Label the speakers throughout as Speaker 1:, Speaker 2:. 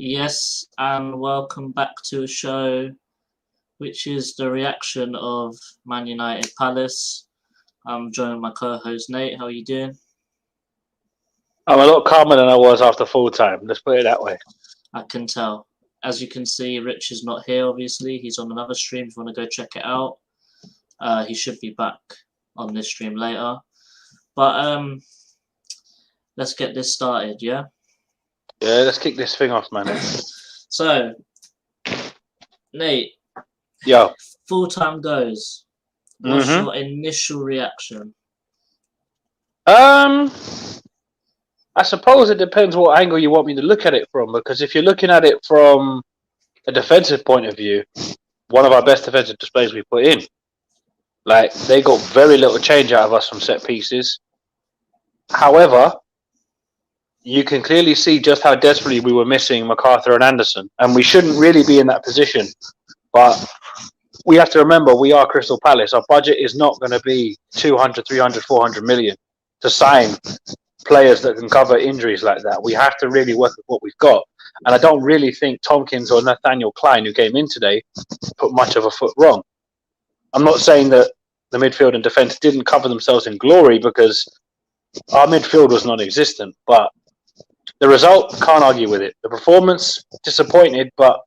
Speaker 1: Yes, and welcome back to a show which is the reaction of Man United Palace. I'm joined with my co-host Nate. How are you doing?
Speaker 2: I'm a lot calmer than I was after full time. Let's put it that way.
Speaker 1: I can tell. As you can see, Rich is not here, obviously. He's on another stream if you want to go check it out. He should be back on this stream later. But let's get this started, yeah?
Speaker 2: Yeah, let's kick this thing off, man.
Speaker 1: So, Nate,
Speaker 2: Yo.
Speaker 1: full time goes. What's your initial reaction?
Speaker 2: I suppose it depends what angle you want me to look at it from. Because if you're looking at it from a defensive point of view, one of our best defensive displays we put in. Like, they got very little change out of us from set pieces. However, you can clearly see just how desperately we were missing MacArthur and Anderson. And we shouldn't really be in that position. But we have to remember, we are Crystal Palace. Our budget is not going to be 200, 300, 400 million to sign players that can cover injuries like that. We have to really work with what we've got. And I don't really think Tompkins or Nathaniel Klein, who came in today, put much of a foot wrong. I'm not saying that the midfield and defence didn't cover themselves in glory, because our midfield was non-existent. But the result, can't argue with it. The performance, disappointed, but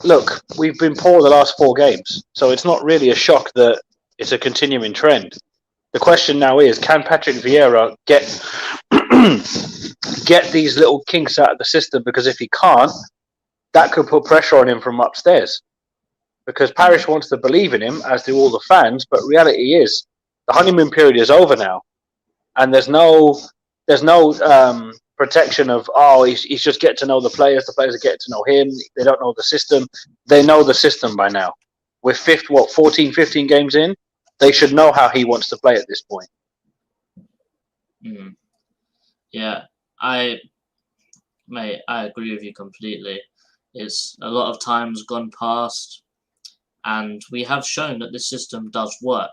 Speaker 2: look, we've been poor the last 4 games, so it's not really a shock that it's a continuing trend. The question now is, can Patrick Vieira get these little kinks out of the system? Because if he can't, that could put pressure on him from upstairs. Because Parish wants to believe in him, as do all the fans, but reality is the honeymoon period is over now, and there's no protection of, he's just getting to know the players are getting to know him, they don't know the system. They know the system by now. We're 14, 15 games in. They should know how he wants to play at this point.
Speaker 1: Yeah, I agree with you completely. It's a lot of times gone past, and we have shown that this system does work.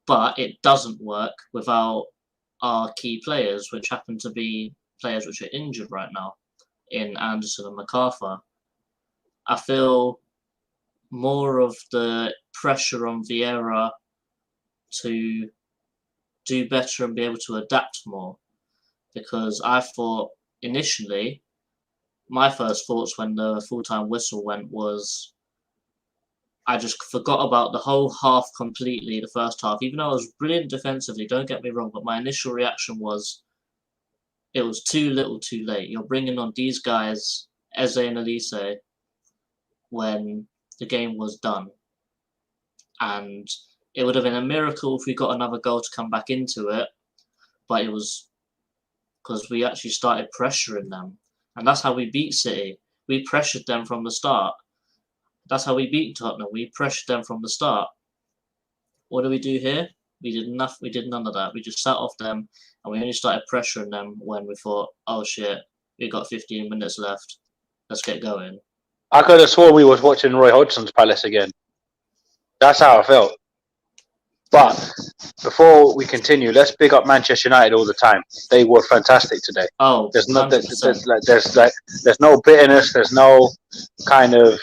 Speaker 1: But it doesn't work without our key players, which happen to be players which are injured right now in Anderson and MacArthur. I feel more of the pressure on Vieira to do better and be able to adapt more, because I thought initially, my first thoughts when the full-time whistle went was, I just forgot about the whole half completely, the first half. Even though I was brilliant defensively, don't get me wrong, but my initial reaction was, it was too little too late. You're bringing on these guys, Eze and Elise, when the game was done. And it would have been a miracle if we got another goal to come back into it, but it was because we actually started pressuring them. And that's how we beat City. We pressured them from the start. That's how we beat Tottenham. We pressured them from the start. What do we do here? We did nothing. We did none of that. We just sat off them, and we only started pressuring them when we thought, oh shit, we got 15 minutes left. Let's get going.
Speaker 2: I could have sworn we was watching Roy Hodgson's Palace again. That's how I felt. But before we continue, let's big up Manchester United all the time. They were fantastic today.
Speaker 1: Oh,
Speaker 2: there's no bitterness. There's no kind of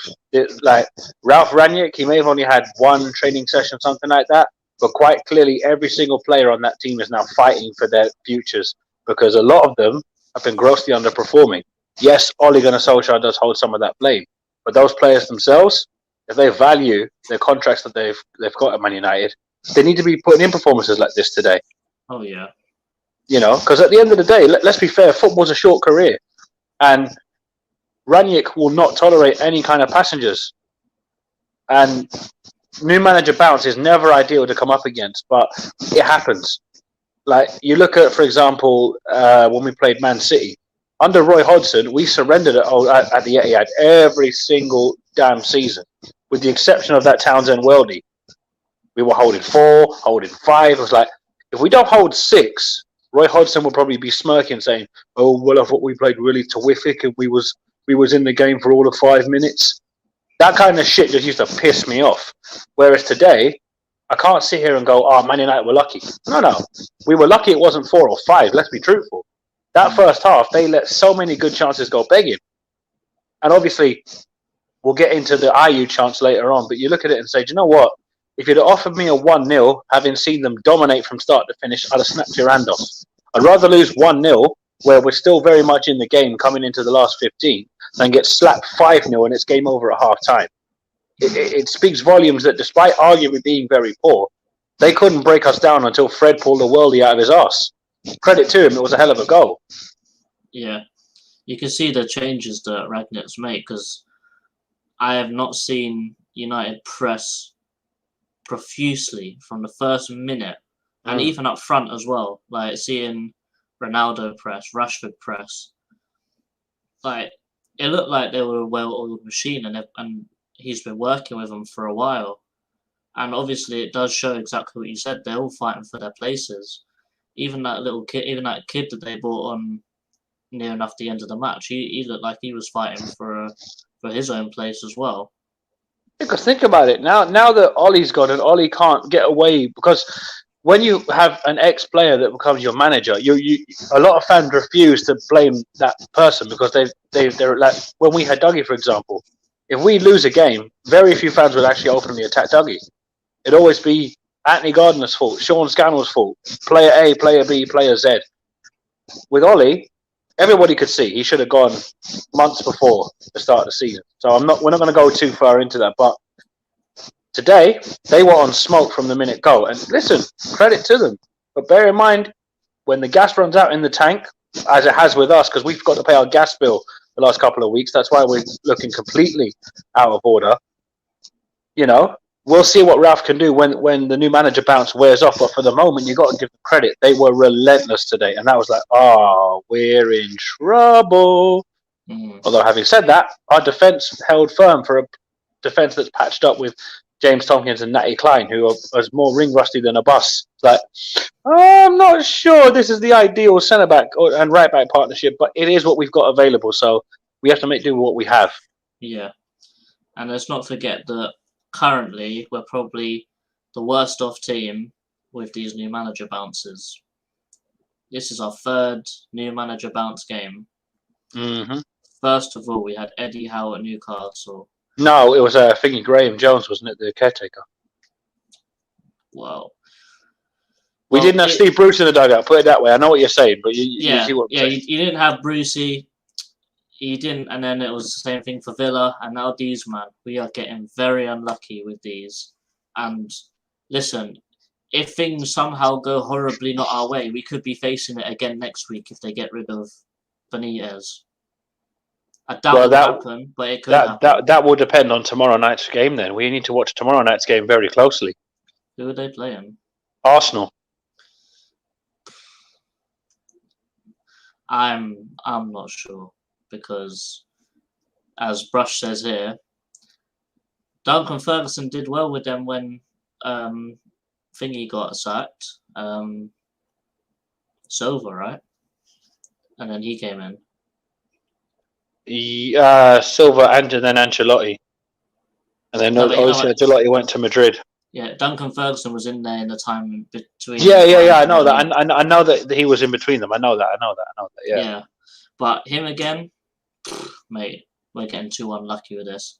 Speaker 2: like Ralph Rangnick. He may have only had 1 training session, something like that. But quite clearly, every single player on that team is now fighting for their futures, because a lot of them have been grossly underperforming. Yes, Ole Gunnar Solskjaer does hold some of that blame, but those players themselves, if they value their contracts that they've got at Man United, they need to be putting in performances like this today.
Speaker 1: Oh, yeah.
Speaker 2: Because at the end of the day, let's be fair, football's a short career. And Rangnick will not tolerate any kind of passengers. And new manager bounce is never ideal to come up against, but it happens. Like, you look at, for example, when we played Man City. Under Roy Hodgson, we surrendered at the Etihad every single damn season, with the exception of that Townsend Worldie. We were holding 4, holding 5. It was like, if we don't hold 6, Roy Hodgson will probably be smirking, saying, "Oh, well, I thought we played really terrific, and we was in the game for all of 5 minutes." That kind of shit just used to piss me off. Whereas today, I can't sit here and go, "Oh, Man United were lucky." No, we were lucky it wasn't 4 or 5. Let's be truthful. That first half, they let so many good chances go begging. And obviously, we'll get into the IU chance later on, but you look at it and say, do you know what? If you'd have offered me a 1-0, having seen them dominate from start to finish, I'd have snapped your hand off. I'd rather lose 1-0, where we're still very much in the game coming into the last 15, than get slapped 5-0 and it's game over at half time. It speaks volumes that despite arguably being very poor, they couldn't break us down until Fred pulled a worldie out of his arse. Credit to him, it was a hell of a goal.
Speaker 1: Yeah. You can see the changes that Ragnick's made, because I have not seen United press profusely from the first minute, and even up front as well. Like seeing Ronaldo press, Rashford press. Like it looked like they were a well-oiled machine, and he's been working with them for a while. And obviously, it does show exactly what you said. They're all fighting for their places. Even that little kid, even that kid that they brought on near enough the end of the match, he looked like he was fighting for his own place as well.
Speaker 2: Because think about it now that Ollie's gone and Ollie can't get away, because when you have an ex-player that becomes your manager, a lot of fans refuse to blame that person, because they're like, when we had Dougie, for example, if we lose a game, very few fans would actually openly attack Dougie. It'd always be Anthony Gardner's fault, Sean Scannell's fault, player A, player B, player Z. With Ollie, everybody could see he should have gone months before the start of the season. So we're not going to go too far into that. But today, they were on smoke from the minute go. And listen, credit to them. But bear in mind, when the gas runs out in the tank, as it has with us, because we've got to pay our gas bill the last couple of weeks, that's why we're looking completely out of order. We'll see what Ralph can do when the new manager bounce wears off. But for the moment, you got to give them credit. They were relentless today. And that was like, we're in trouble. Although, having said that, our defence held firm for a defence that's patched up with James Tompkins and Natty Klein, who was more ring rusty than a bus. Like, I'm not sure this is the ideal centre-back and right-back partnership, but it is what we've got available. So we have to make do with what we have.
Speaker 1: Yeah. And let's not forget that currently, we're probably the worst off team with these new manager bounces. This is our third new manager bounce game.
Speaker 2: Mm-hmm.
Speaker 1: First of all, we had Eddie Howe at Newcastle.
Speaker 2: No, it was thingy Graham Jones, wasn't it, the caretaker?
Speaker 1: Well,
Speaker 2: we didn't have Steve Bruce in the dugout. Put it that way. I know what you're saying, but you see what I'm saying.
Speaker 1: You didn't have Brucey. You didn't, and then it was the same thing for Villa, and now these, man. We are getting very unlucky with these. And listen, if things somehow go horribly not our way, we could be facing it again next week if they get rid of Benitez. I doubt it will happen, but it could happen.
Speaker 2: That will depend on tomorrow night's game then. We need to watch tomorrow night's game very closely.
Speaker 1: Who are they playing?
Speaker 2: Arsenal.
Speaker 1: I'm not sure, because as Brush says here, Duncan Ferguson did well with them when Thingy got sacked. Silva, right? And then he came in.
Speaker 2: Silva and then Ancelotti. And then Ancelotti went to Madrid.
Speaker 1: Yeah, Duncan Ferguson was in there in the time between.
Speaker 2: Yeah. I know that. I know that he was in between them. I know that. Yeah.
Speaker 1: But him again, mate, we're getting too unlucky with this.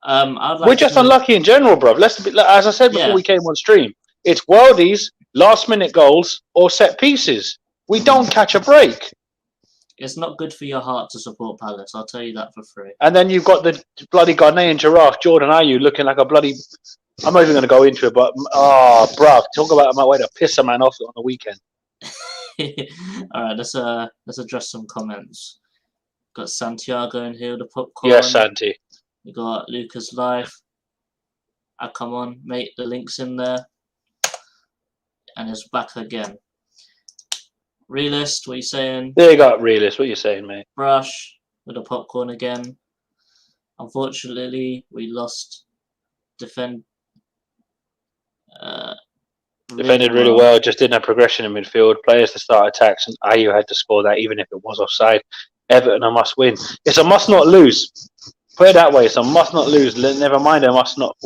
Speaker 2: We're just unlucky in general, bro. As I said before we came on stream, it's worldies, last-minute goals, or set pieces. We don't catch a break.
Speaker 1: It's not good for your heart to support Palace, I'll tell you that for free.
Speaker 2: And then you've got the bloody Ghanaian giraffe, Jordan Ayew, looking like a bloody... I'm not even going to go into it, but, bruv, talk about my way to piss a man off on the weekend.
Speaker 1: All right, let's address some comments. Got Santiago in here, the popcorn.
Speaker 2: Yes, Santi.
Speaker 1: We got Lucas Life. Come on, mate, the link's in there. And it's back again. Realist, what are you saying?
Speaker 2: There you go, Realist. What are you saying, mate?
Speaker 1: Brush with the popcorn again. Unfortunately, we lost. Defended
Speaker 2: really well. Just didn't have progression in midfield. Players to start attacks, and Ayew had to score that, even if it was offside. Everton a must win. It's a must not lose. Put it that way, so must not lose. Never mind, I must not.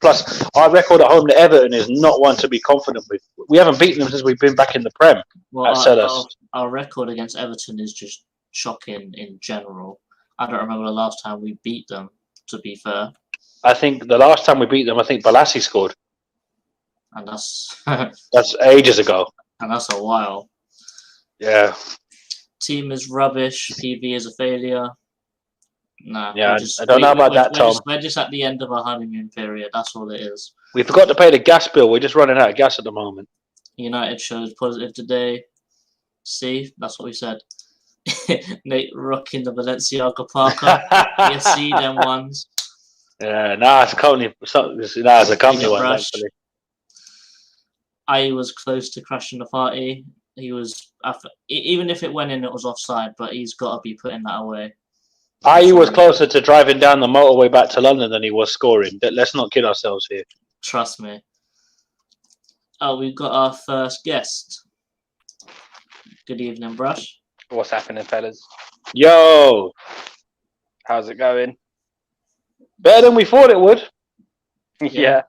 Speaker 2: Plus, our record at home to Everton is not one to be confident with. We haven't beaten them since we've been back in the Prem
Speaker 1: Well,
Speaker 2: at Selhurst.
Speaker 1: our record against Everton is just shocking in general. I don't remember the last time we beat them, to be fair.
Speaker 2: I think the last time we beat them, I think Balassi scored.
Speaker 1: And that's
Speaker 2: That's ages ago.
Speaker 1: and that's a while.
Speaker 2: Yeah.
Speaker 1: Team is rubbish. PV is a failure. Nah.
Speaker 2: Yeah, I don't know about that, Tom.
Speaker 1: We're just at the end of our honeymoon period. That's all it is.
Speaker 2: We forgot to pay the gas bill. We're just running out of gas at the moment.
Speaker 1: United shows positive today. See, that's what we said. Nate rocking the Balenciaga Parker. You see them ones.
Speaker 2: Yeah, it's a company. It's a company one, actually.
Speaker 1: I was close to crashing the party. He was, even if it went in, it was offside. But he's got to be putting that away.
Speaker 2: He was closer to driving down the motorway back to London than he was scoring. Let's not kid ourselves here.
Speaker 1: Trust me. Oh, we've got our first guest. Good evening, Brush.
Speaker 3: What's happening, fellas?
Speaker 2: Yo!
Speaker 3: How's it going?
Speaker 2: Better than we thought it would.
Speaker 3: Yeah.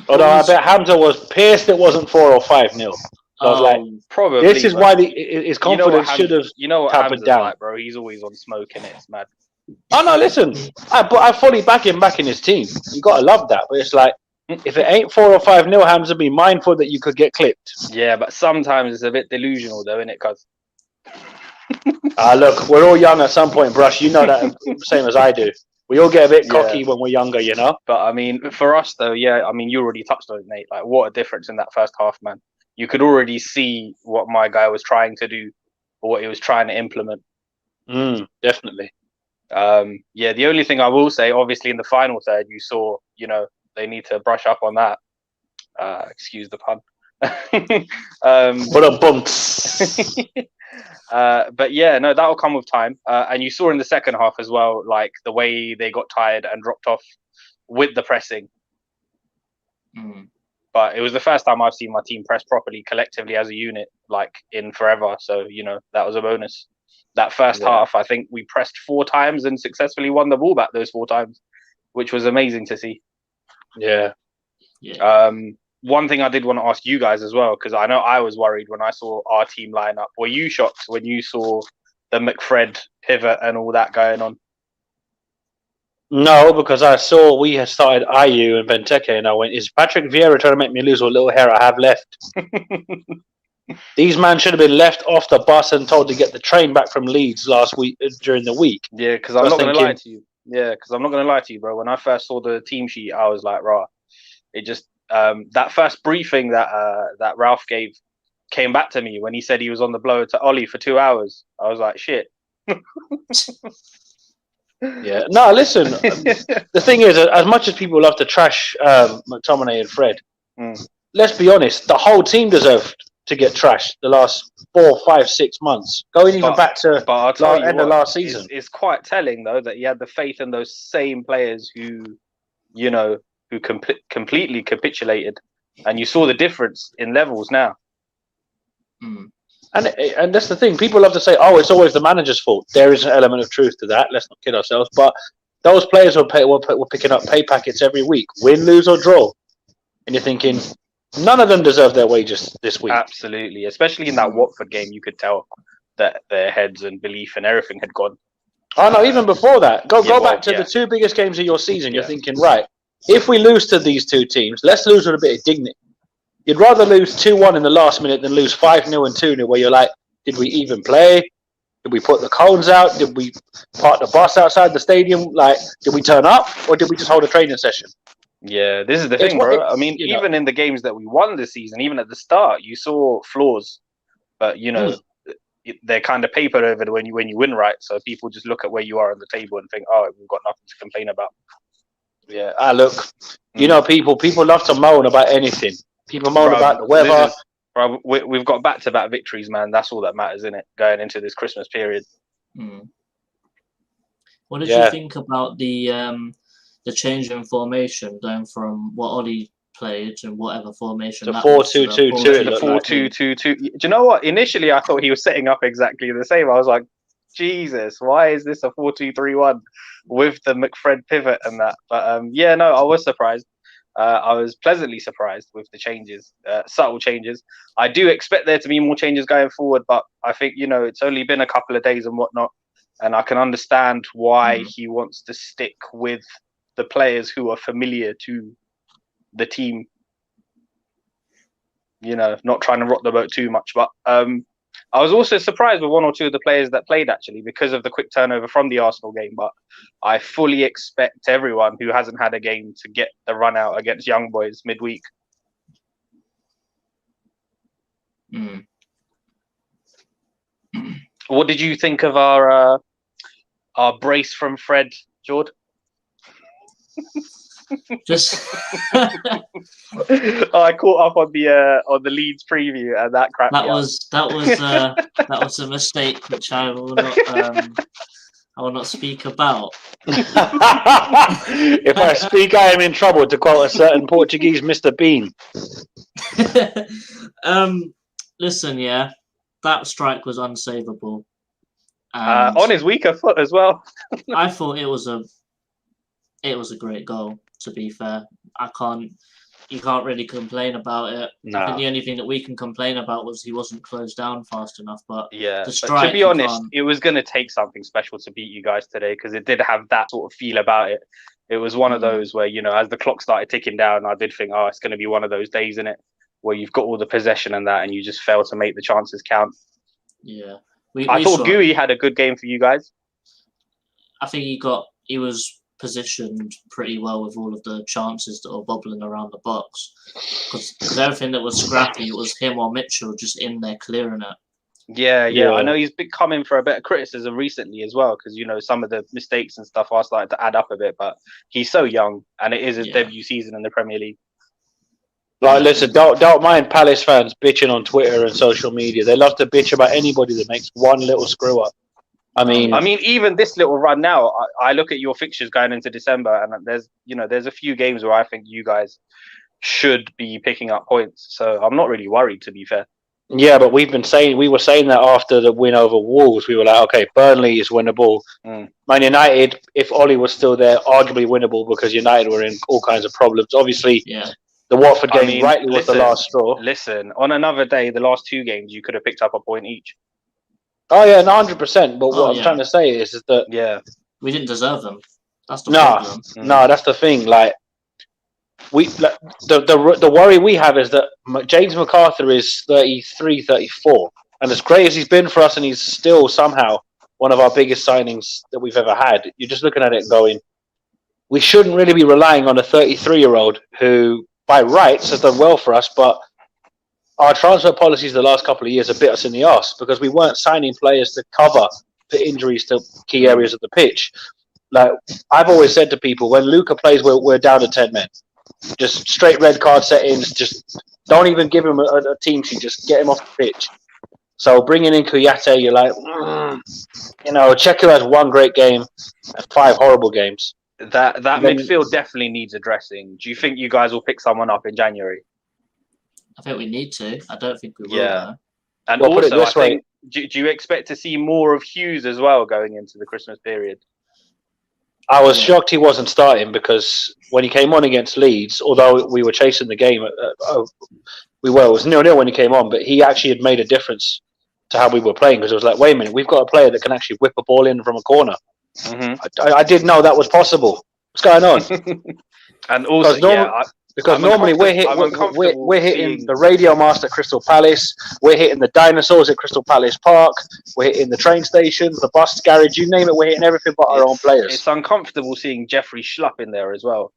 Speaker 2: Although I bet Hamza was pissed it wasn't 4 or 5-0. So I was like,
Speaker 3: probably.
Speaker 2: This is why his confidence should have tapered down.
Speaker 3: Like, bro. He's always on smoke, and it's mad.
Speaker 2: Oh, no, listen. I fully back him back in his team. You got to love that. But it's like, if it ain't 4 or 5-0, Hamza, be mindful that you could get clipped.
Speaker 3: Yeah, but sometimes it's a bit delusional, though, isn't it, cuz?
Speaker 2: Look, we're all young at some point, Brush. You know that same as I do. We all get a bit cocky when we're younger, you know?
Speaker 3: But, I mean, for us, though, yeah, I mean, you already touched on it, Nate. Like, what a difference in that first half, man. You could already see what my guy was trying to do or what he was trying to implement.
Speaker 2: Definitely.
Speaker 3: Yeah, the only thing I will say, obviously, in the final third, you saw, they need to brush up on that. Excuse the pun.
Speaker 2: What a bump.
Speaker 3: But yeah, no, that'll come with time. And you saw in the second half as well, like the way they got tired and dropped off with the pressing. But it was the first time I've seen my team press properly, collectively as a unit, like in forever. So, that was a bonus. That first half, I think we pressed 4 times and successfully won the ball back those 4 times, which was amazing to see.
Speaker 2: Yeah.
Speaker 3: One thing I did want to ask you guys as well, because I know I was worried when I saw our team line up. Were you shocked when you saw the McFred pivot and all that going on?
Speaker 2: No, because I saw we had started Ayew and Benteke, and I went, is Patrick Vieira trying to make me lose what little hair I have left? These men should have been left off the bus and told to get the train back from Leeds last week during the week.
Speaker 3: Yeah, because I'm not going to lie to you. Yeah, because I'm not going to lie to you, bro. When I first saw the team sheet, I was like, rah. It just that first briefing that Ralph gave came back to me when he said he was on the blower to Ollie for 2 hours. I was like, shit.
Speaker 2: Yeah. No, listen. The thing is, as much as people love to trash McTominay and Fred, let's be honest. The whole team deserved to get trashed the last 4, 5, 6 months. Going even back to end of last season.
Speaker 3: It's quite telling though that he had the faith in those same players who completely capitulated, and you saw the difference in levels now.
Speaker 2: And that's the thing. People love to say, "Oh, it's always the manager's fault." There is an element of truth to that. Let's not kid ourselves. But those players were picking up pay packets every week, win, lose, or draw, and you're thinking none of them deserve their wages this week.
Speaker 3: Absolutely, especially in that Watford game, you could tell that their heads and belief and everything had gone.
Speaker 2: Oh no, even before that, go back to the 2 biggest games of your season. You're thinking, right, if we lose to these 2 teams, let's lose with a bit of dignity. You'd rather lose 2-1 in the last minute than lose 5-0 and 2-0, where you're like, did we even play? Did we put the cones out? Did we park the bus outside the stadium? Like, did we turn up, or did we just hold a training session?
Speaker 3: Yeah, this is the thing, bro. I mean, even in the games that we won this season, even at the start, you saw flaws, but they're kind of papered over when you win right. So people just look at where you are on the table and think, oh, we've got nothing to complain about.
Speaker 2: Yeah, look, people love to moan about anything. People moan about the weather.
Speaker 3: We've got back-to-back victories, man. That's all that matters, isn't it? Going into this Christmas period.
Speaker 1: What did you think about the change in formation, going from what Ollie played and whatever formation?
Speaker 2: The 4-2-2-2.
Speaker 3: The 4-2-2-2. Do you know what? Initially, I thought he was setting up exactly the same. I was like, Jesus, why is this a 4-2-3-1 with the McFred pivot and that? But yeah, no, I was surprised. I was pleasantly surprised with the changes, subtle changes. I do expect there to be more changes going forward, but I think, it's only been a couple of days and whatnot, and I can understand why he wants to stick with the players who are familiar to the team. Not trying to rock the boat too much, but I was also surprised with one or two of the players that played actually because of the quick turnover from the Arsenal game. But I fully expect everyone who hasn't had a game to get the run out against Young Boys midweek. What did you think of our brace from Fred, Jord?
Speaker 1: Just
Speaker 3: I caught up on the Leeds preview and that crap.
Speaker 1: That was a mistake which I will not speak about.
Speaker 2: If I speak, I am in trouble, to quote a certain Portuguese Mr. Bean.
Speaker 1: Listen, yeah, that strike was unsavable.
Speaker 3: On his weaker foot as well.
Speaker 1: I thought it was a great goal. To be fair, you can't really complain about it.
Speaker 2: No.
Speaker 1: I think the only thing that we can complain about was he wasn't closed down fast enough. But
Speaker 3: yeah,
Speaker 1: the strike,
Speaker 3: to be honest, it was going to take something special to beat you guys today because it did have that sort of feel about it. It was one of those where, as the clock started ticking down, I did think, it's going to be one of those days, innit, where you've got all the possession and that, and you just fail to make the chances count.
Speaker 1: Yeah,
Speaker 3: I thought Gooey had a good game for you guys.
Speaker 1: I think he was positioned pretty well with all of the chances that were bobbling around the box. Because everything that was scrappy, it was him or Mitchell just in there clearing it.
Speaker 3: Yeah. I know he's been coming for a bit of criticism recently as well, because some of the mistakes and stuff are starting to add up a bit. But he's so young, and it is his debut season in the Premier League.
Speaker 2: Like, listen, don't mind Palace fans bitching on Twitter and social media. They love to bitch about anybody that makes one little screw up. I mean,
Speaker 3: even this little run now, I look at your fixtures going into December, and there's a few games where I think you guys should be picking up points. So I'm not really worried, to be fair.
Speaker 2: Yeah, but we were saying that after the win over Wolves, we were like, okay, Burnley is winnable. Man United, if Ollie was still there, arguably winnable because United were in all kinds of problems. Obviously, the Watford game was the last straw.
Speaker 3: Listen, on another day, the last two games, you could have picked up a point each.
Speaker 2: Oh yeah, 100%. But what I'm trying to say is that
Speaker 1: we didn't deserve them. That's the problem.
Speaker 2: No, that's the thing. Like the worry we have is that James McArthur is 33, 34, and as great as he's been for us, and he's still somehow one of our biggest signings that we've ever had. You're just looking at it and going, we shouldn't really be relying on a 33-year-old who, by rights, has done well for us, but our transfer policies the last couple of years have bit us in the arse because we weren't signing players to cover the injuries to key areas of the pitch. Like I've always said to people, when Luca plays, we're down to 10 men. Just straight red card settings. Just don't even give him a team sheet. Just get him off the pitch. So bringing in Kouyaté, you're like, Checo has one great game and 5 horrible games.
Speaker 3: That midfield definitely needs addressing. Do you think you guys will pick someone up in January?
Speaker 1: I think we need to. I don't think we will.
Speaker 3: Yeah. And also, I think, do you expect to see more of Hughes as well going into the Christmas period?
Speaker 2: I was shocked he wasn't starting because when he came on against Leeds, although we were chasing the game, it was 0-0 when he came on, but he actually had made a difference to how we were playing because it was like, wait a minute, we've got a player that can actually whip a ball in from a corner. I didn't know that was possible. What's going on?
Speaker 3: And also,
Speaker 2: because normally we're hitting the Radio Master at Crystal Palace, we're hitting the dinosaurs at Crystal Palace Park, we're hitting the train stations, the bus garage, you name it, we're hitting everything but our own players.
Speaker 3: It's uncomfortable seeing Jeffrey Schlupp in there as well.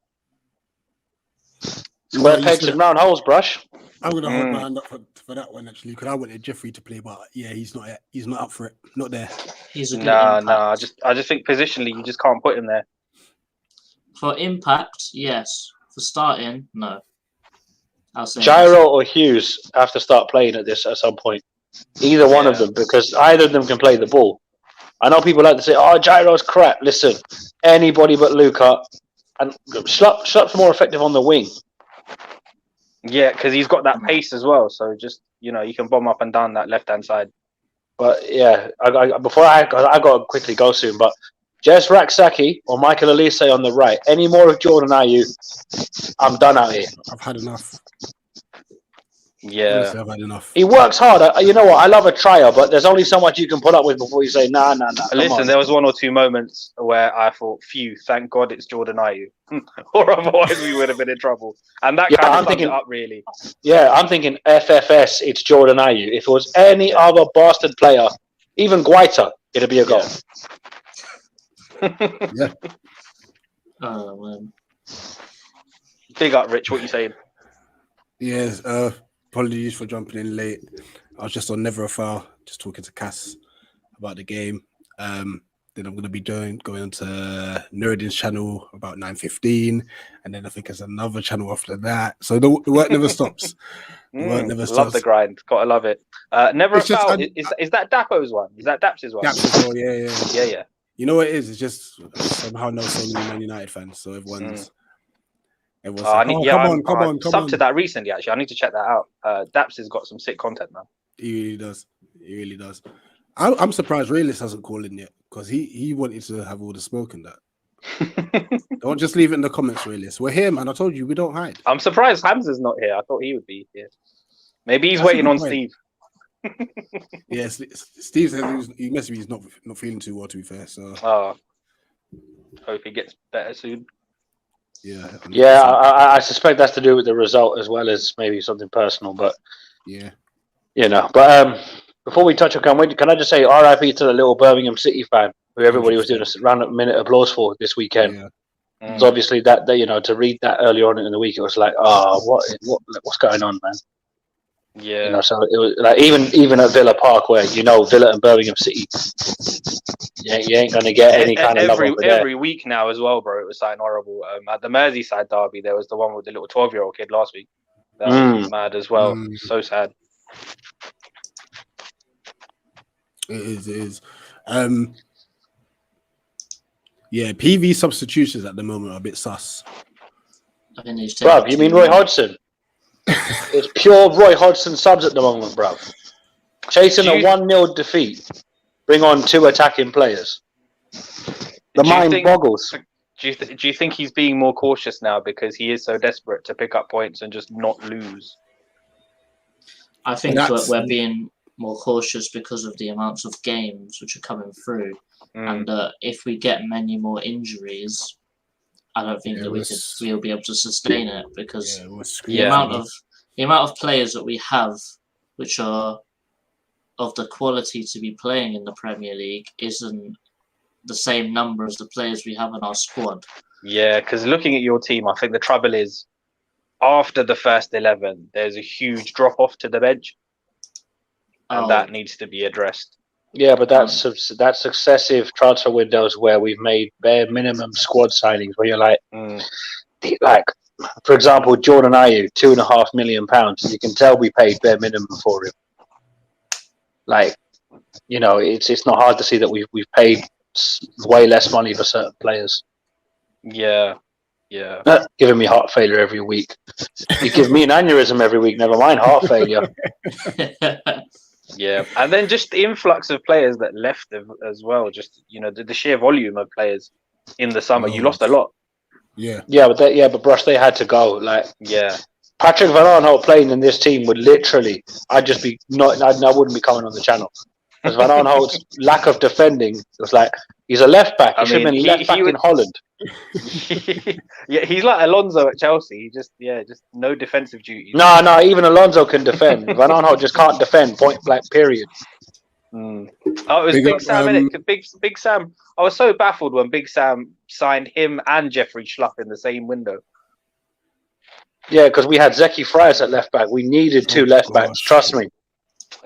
Speaker 2: Square pegs and round holes, Brush.
Speaker 4: I'm going to hold my hand up for that one actually, because I wanted Jeffrey to play, but he's not up for it, not there.
Speaker 1: He's a good
Speaker 3: I just think positionally you just can't put him there.
Speaker 1: For impact, yes. For starting, no. I'll say
Speaker 2: Gyro or Hughes have to start playing at this at some point. Either one of them, because either of them can play the ball. I know people like to say, "Oh, Gyro's crap." Listen, anybody but Luca, and Schlupp's more effective on the wing.
Speaker 3: Yeah, because he's got that pace as well. So just you can bomb up and down that left hand side.
Speaker 2: But yeah, before I got to quickly go soon. But Jez Raksaki or Michael Elise on the right. Any more of Jordan Ayew, I'm done out here.
Speaker 4: I've had enough.
Speaker 3: Yeah.
Speaker 4: Honestly, I've had enough.
Speaker 2: He works hard. You know what? I love a trier, but there's only so much you can put up with before you say, nah.
Speaker 3: Listen, there was 1 or 2 moments where I thought, phew, thank God it's Jordan Ayew. Or otherwise we would have been in trouble. And that kind of sums it up, really.
Speaker 2: Yeah, I'm thinking FFS, it's Jordan Ayew. If it was any other bastard player, even Guaita, it'd be a goal.
Speaker 4: Yeah.
Speaker 1: Oh, man.
Speaker 3: Big up, Rich. What you saying?
Speaker 4: Yes. Apologies for jumping in late. I was just on Never a Foul, just talking to Cass about the game. Then I'm going to be going to Nuruddin's channel about 9:15, and then I think there's another channel after that. So the work never stops. The work never stops.
Speaker 3: Love the grind. Gotta love it. Never a Foul. Is that Dapo's one? Is that Daps's one?
Speaker 4: Daps as well, yeah.
Speaker 3: Yeah.
Speaker 4: You know what it is? It's just somehow know so many Man United fans, so everyone's. Come on.
Speaker 3: Subbed to that recently, actually. I need to check that out. Daps has got some sick content, man.
Speaker 4: He really does. I'm surprised Realist hasn't called in yet, because he wanted to have all the smoke and that. Don't just leave it in the comments, Realist. We're here, man. I told you, we don't hide.
Speaker 3: I'm surprised Hamza's not here. I thought he would be here. Maybe he's waiting on Steve.
Speaker 4: Yes, Steve says he must be not feeling too well, to be fair. So
Speaker 3: hope he gets better soon.
Speaker 2: Yeah, I suspect that's to do with the result as well as maybe something personal. But
Speaker 4: yeah,
Speaker 2: you know. But before we touch on, can I just say RIP to the little Birmingham City fan who everybody was doing a round-up-minute applause for this weekend.
Speaker 4: Yeah.
Speaker 2: So obviously that you know, to read that earlier on in the week, it was like, what's going on, man?
Speaker 3: Yeah.
Speaker 2: You know, so it was like even at Villa Park, where you know Villa and Birmingham City, you ain't gonna get any kind of love over there.
Speaker 3: Every week now as well, bro. It was something horrible. At the Merseyside derby, there was the one with the little 12-year-old kid last week. That was mad as well. So sad.
Speaker 4: It is. Yeah, PV substitutions at the moment are a bit sus.
Speaker 1: I think he's
Speaker 2: bruv, you mean Roy Hodgson? It's pure Roy Hodgson subs at the moment, bruv. Chasing a 1-0 defeat. Bring on 2 attacking players. The mind boggles.
Speaker 3: Do you think he's being more cautious now because he is so desperate to pick up points and just not lose?
Speaker 1: I think we're being more cautious because of the amounts of games which are coming through. And if we get many more injuries, I don't think that we'll be able to sustain it, because the amount of players that we have which are of the quality to be playing in the Premier League isn't the same number as the players we have in our squad.
Speaker 3: Yeah, because looking at your team, I think the trouble is after the first 11, there's a huge drop off to the bench, and that needs to be addressed.
Speaker 2: Yeah, but that's successive transfer windows where we've made bare minimum squad signings where you're like, for example, Jordan Ayew, £2.5 million. You can tell we paid bare minimum for him. Like, you know, it's not hard to see that we've paid way less money for certain players.
Speaker 3: Yeah.
Speaker 2: Giving me heart failure every week. You give me an aneurysm every week, never mind heart failure.
Speaker 3: Yeah, and then just the influx of players that left as well. Just, you know, the sheer volume of players in the summer. You lost a lot.
Speaker 4: Yeah,
Speaker 2: but Brush, they had to go. Like, Patrick Van Aanholt playing in this team would literally, I wouldn't be coming on the channel. Because Van Aanholt's lack of defending was like, he's a left back. He should have been left back in Holland.
Speaker 3: Yeah, he's like Alonso at Chelsea. Just no defensive duties.
Speaker 2: No, even Alonso can defend. Van Aanholt just can't defend. Point blank. Period.
Speaker 3: Oh, it was Big Sam, innit? Big Sam. I was so baffled when Big Sam signed him and Jeffrey Schlupp in the same window.
Speaker 2: Yeah, because we had Zeki Frias at left back. We needed 2 left backs. Trust me.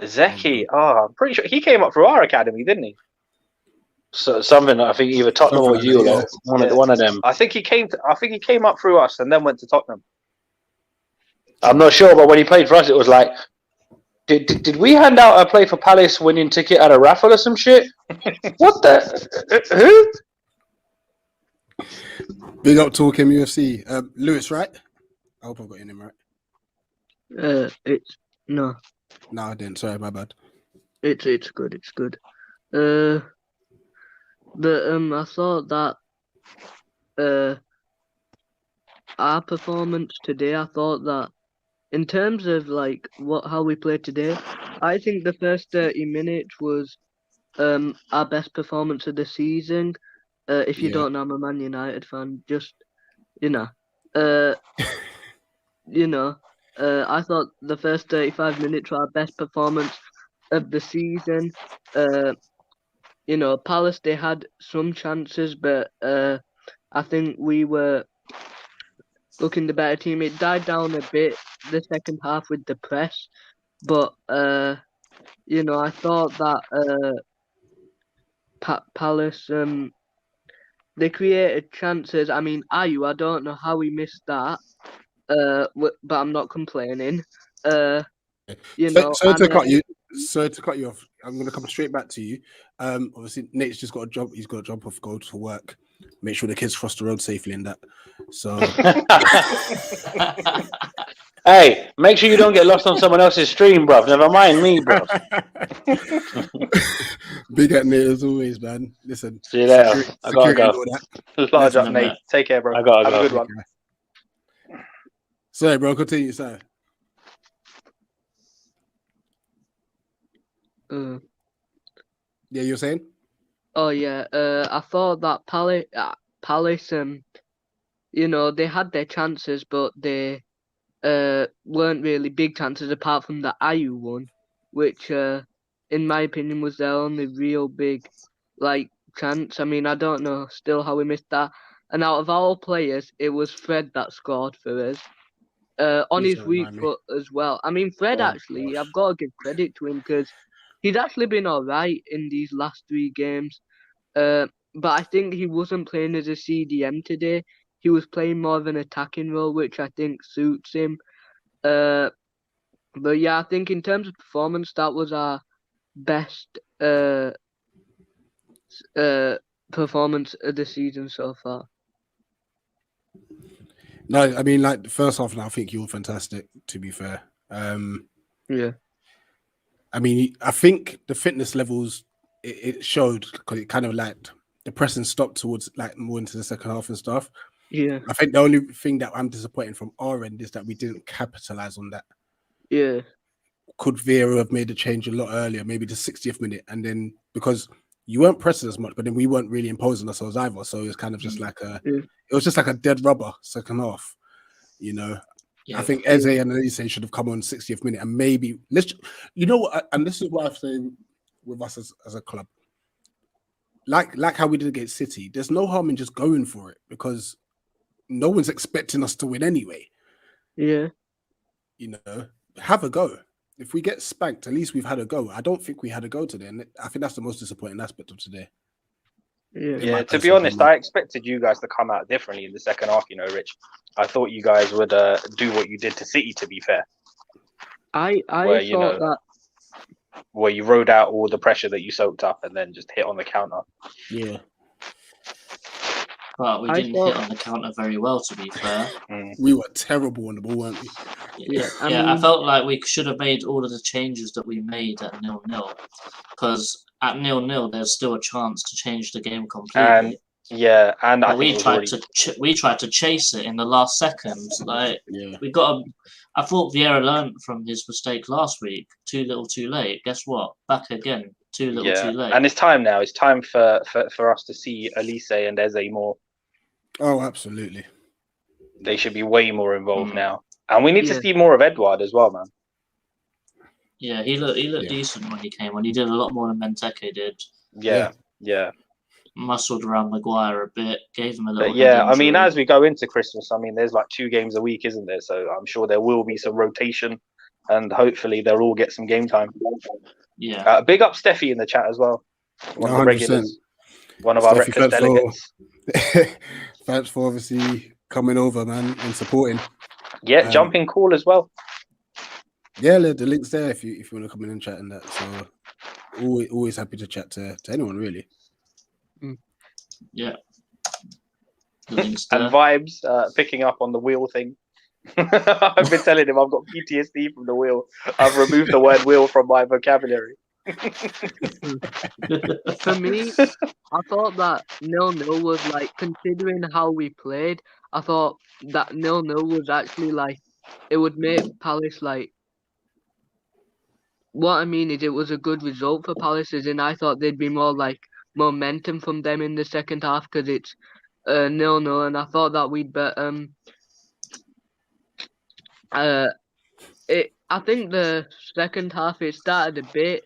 Speaker 3: Zeki. I'm pretty sure he came up through our academy, didn't he?
Speaker 2: So something, I think either Tottenham or you, one of them.
Speaker 3: I think he came up through us and then went to Tottenham.
Speaker 2: I'm not sure, but when he played for us, it was like, did we hand out a play for Palace winning ticket at a raffle or some shit? What the? Who?
Speaker 4: Big up Talk UFC. Lewis, right? I hope I've got your name right.
Speaker 5: It's no.
Speaker 4: No, I didn't. Sorry, my bad.
Speaker 5: It's good. It's good. I thought that our performance today. I thought that in terms of like how we played today, I think the first 30 minutes was our best performance of the season. If you don't know, I'm a Man United fan. Just you know, I thought the first 35 minutes were our best performance of the season. Palace, they had some chances, but I think we were looking the better team. It died down a bit the second half with the press, but I thought that Palace they created chances. I mean, Ayew, I don't know how he missed that, but I'm not complaining.
Speaker 4: Sorry to cut you off. I'm going to come straight back to you. Obviously, Nate's just got a job. He's got a jump off, go to work, make sure the kids cross the road safely and that. So,
Speaker 2: hey, make sure you don't get lost on someone else's stream, bruv. Never mind me, bruv.
Speaker 4: Big at Nate as always, man. Listen,
Speaker 2: see you later. I gotta go.
Speaker 3: Large up, Nate. Take care, bro.
Speaker 2: I gotta
Speaker 3: Have
Speaker 2: go.
Speaker 3: a good one.
Speaker 4: Sorry, bro. Continue, sorry. Yeah, you're saying?
Speaker 5: Oh yeah. I thought that Palace, they had their chances, but they weren't really big chances apart from the Ayew one, which in my opinion was their only real big chance. I mean, I don't know still how we missed that. And out of all players, it was Fred that scored for us. On his weak foot as well. I mean, Fred actually, I've got to give credit to him because he's actually been all right in these last 3 games. But I think he wasn't playing as a CDM today. He was playing more of an attacking role, which I think suits him. But yeah, I think in terms of performance, that was our best performance of the season so far.
Speaker 4: No, I mean, the first half, I think you were fantastic, to be fair.
Speaker 5: Yeah.
Speaker 4: I mean, I think the fitness levels, it showed, because it kind of the pressing stopped towards more into the second half and stuff.
Speaker 5: Yeah.
Speaker 4: I think the only thing that I'm disappointed from our end is that we didn't capitalize on that.
Speaker 5: Yeah.
Speaker 4: Could Vieira have made a change a lot earlier, maybe the 60th minute, and then because you weren't pressing as much, but then we weren't really imposing ourselves either. So it was kind of just it was just like a dead rubber second half, Yeah. I think Eze and Elise should have come on 60th minute, and maybe and this is what I'm saying with us as a club. Like how we did against City, there's no harm in just going for it because no one's expecting us to win anyway.
Speaker 5: Yeah.
Speaker 4: Have a go. If we get spanked, at least we've had a go. I don't think we had a go today, and I think that's the most disappointing aspect of today.
Speaker 3: Yeah, to be honest, I expected you guys to come out differently in the second half, Rich. I thought you guys would do what you did to City, to be fair.
Speaker 5: I thought that
Speaker 3: where you rode out all the pressure that you soaked up and then just hit on the counter.
Speaker 4: Yeah.
Speaker 1: But we didn't hit on the counter very well, to be fair.
Speaker 4: We were terrible on the ball, weren't we?
Speaker 1: Yeah, I felt like we should have made all of the changes that we made at 0-0. Because at 0-0, there's still a chance to change the game completely.
Speaker 3: And
Speaker 1: we tried to chase it in the last seconds. I thought Vieira learned from his mistake last week. Too little, too late. Guess what? Back again. Too little, too late.
Speaker 3: And it's time now. It's time for us to see Elise and Eze more.
Speaker 4: Oh, absolutely.
Speaker 3: They should be way more involved now. And we need to see more of Edouard as well, man.
Speaker 1: Yeah, he looked decent when he came on. He did a lot more than Benteke did.
Speaker 3: Yeah.
Speaker 1: Muscled around Maguire a bit, gave him a little.
Speaker 3: I mean, as we go into Christmas, there's 2 games a week, isn't there? So I'm sure there will be some rotation, and hopefully they'll all get some game time.
Speaker 1: Yeah.
Speaker 3: Big up Steffi in the chat as well. One of the
Speaker 4: 100%.
Speaker 3: regulars. One of our Reckless delegates.
Speaker 4: Thanks for obviously coming over, man, and supporting.
Speaker 3: Yeah, jumping call as well.
Speaker 4: Yeah, the link's there if you want to come in and chat and that. So always happy to chat to anyone, really.
Speaker 1: Yeah.
Speaker 3: And vibes picking up on the wheel thing. I've been telling him I've got PTSD from the wheel. I've removed the word wheel from my vocabulary.
Speaker 5: For me, I thought that 0-0 was like, considering how we played, I thought that 0-0 was actually like, it would make Palace like, what I mean is it was a good result for Palace, as in I thought there'd be more like momentum from them in the second half because it's 0-0, and I thought that we'd I think the second half it started a bit,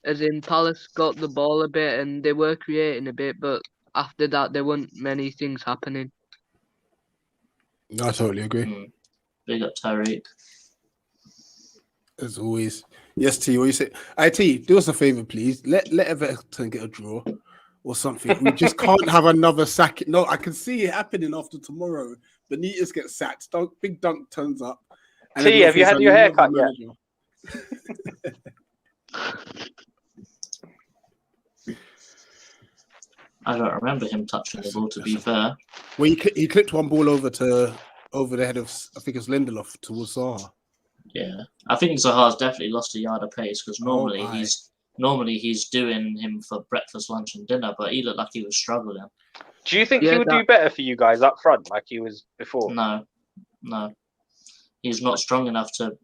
Speaker 5: as in Palace got the ball a bit and they were creating a bit, but after that there weren't many things happening.
Speaker 4: I totally agree.
Speaker 1: Big up Tariq.
Speaker 4: As always. Yes, T, what you say? T, do us a favor, please. Let Everton get a draw or something. We just can't have another sack. No, I can see it happening after tomorrow. Benitez gets sacked. Big Dunk turns up. And
Speaker 3: T, have you had your haircut yet?
Speaker 1: I don't remember him touching the ball, to be fair.
Speaker 4: Well, he clipped one ball over the head of, I think it was Lindelof towards Zaha.
Speaker 1: Yeah, I think Zaha's definitely lost a yard of pace because normally he's doing him for breakfast, lunch, and dinner, but he looked like he was struggling.
Speaker 3: Do you think he would do better for you guys up front, like he was before?
Speaker 1: No, he's not strong enough to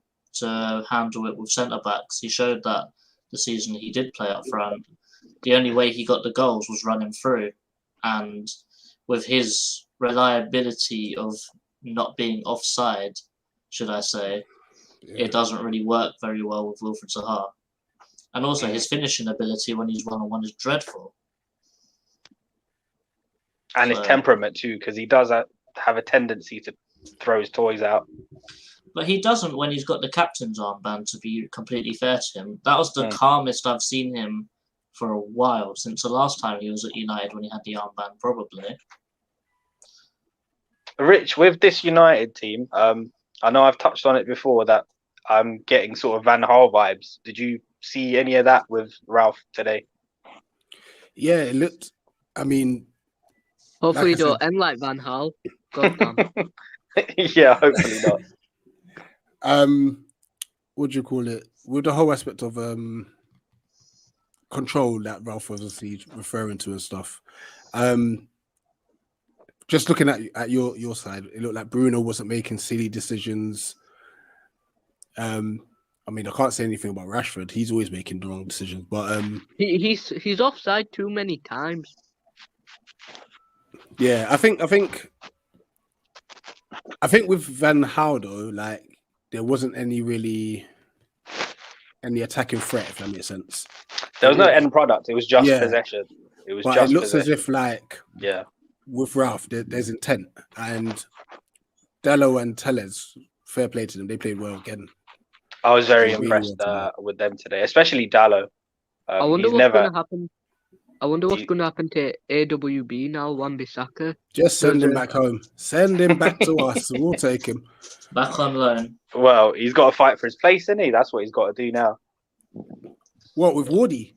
Speaker 1: handle it with centre backs. He showed that the season he did play up front. The only way he got the goals was running through, and with his reliability of not being offside, should I say, it doesn't really work very well with Wilfried Zaha. And also his finishing ability when he's one-on-one is dreadful.
Speaker 3: And his temperament too, because he does have a tendency to throw his toys out.
Speaker 1: But he doesn't when he's got the captain's armband, to be completely fair to him. That was the calmest I've seen him for a while, since the last time he was at United when he had the armband, probably.
Speaker 3: Rich, with this United team, I know I've touched on it before that I'm getting sort of Van Gaal vibes. Did you see any of that with Ralph today?
Speaker 4: Yeah, it looked. I mean,
Speaker 5: hopefully like don't end like Van Gaal.
Speaker 3: Yeah, hopefully not.
Speaker 4: What do you call it? With the whole aspect of control that Ralph was obviously referring to and stuff. Just looking at your side, it looked like Bruno wasn't making silly decisions. I mean, I can't say anything about Rashford. He's always making the wrong decisions, but
Speaker 5: he's offside too many times.
Speaker 4: Yeah, I think with Van Gaal though, like there wasn't any attacking threat, if that makes sense.
Speaker 3: There was no end product. It was just possession. It was
Speaker 4: but
Speaker 3: just
Speaker 4: it looks
Speaker 3: possession.
Speaker 4: as if like with Ralph, there's intent, and Dallo and Telles, fair play to them. They played well again.
Speaker 3: I was very impressed with them today, especially Dallo.
Speaker 5: I wonder what's going to happen. I wonder what's going to happen to AWB now, Wan-Bissaka.
Speaker 4: Just send him back home. Send him back to us. We'll take him.
Speaker 1: Back on loan.
Speaker 3: Well, he's got to fight for his place, isn't he? That's what he's got to do now.
Speaker 4: What, with Wardy?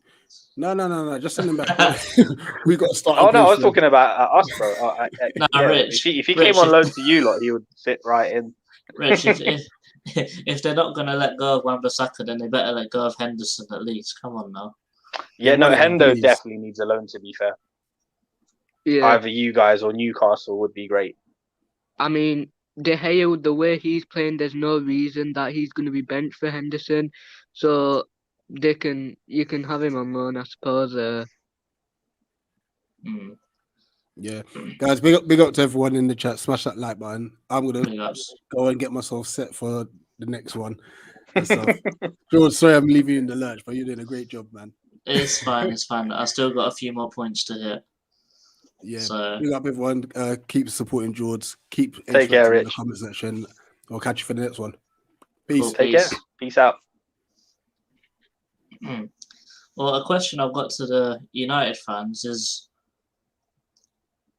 Speaker 4: No. Just send him back. We got to start.
Speaker 3: Oh, no, I was talking about us, bro.
Speaker 1: Rich.
Speaker 3: If he came on loan to you, lot, he would fit right in.
Speaker 1: Rich, if they're not going to let go of Wan-Bissaka, then they better let go of Henderson at least. Come on now.
Speaker 3: Yeah, no, Hendo definitely needs a loan, to be fair.
Speaker 5: Yeah.
Speaker 3: Either you guys or Newcastle would be great.
Speaker 5: I mean, De Gea, the way he's playing, there's no reason that he's going to be benched for Henderson. So you can have him on loan, I suppose.
Speaker 4: Yeah, guys, big up to everyone in the chat. Smash that like button. I'm gonna go and get myself set for the next one. George, sorry I'm leaving you in the lurch, but you're doing a great job, man.
Speaker 1: It's fine. I still got a few more points to hit.
Speaker 4: Yeah,
Speaker 1: so
Speaker 4: big up everyone. Keep supporting George. Keep
Speaker 3: take care, Rich.
Speaker 4: In the comment section. I'll catch you for the next one. Peace.
Speaker 1: Cool,
Speaker 3: take care. Peace out.
Speaker 1: Well, a question I've got to the United fans is,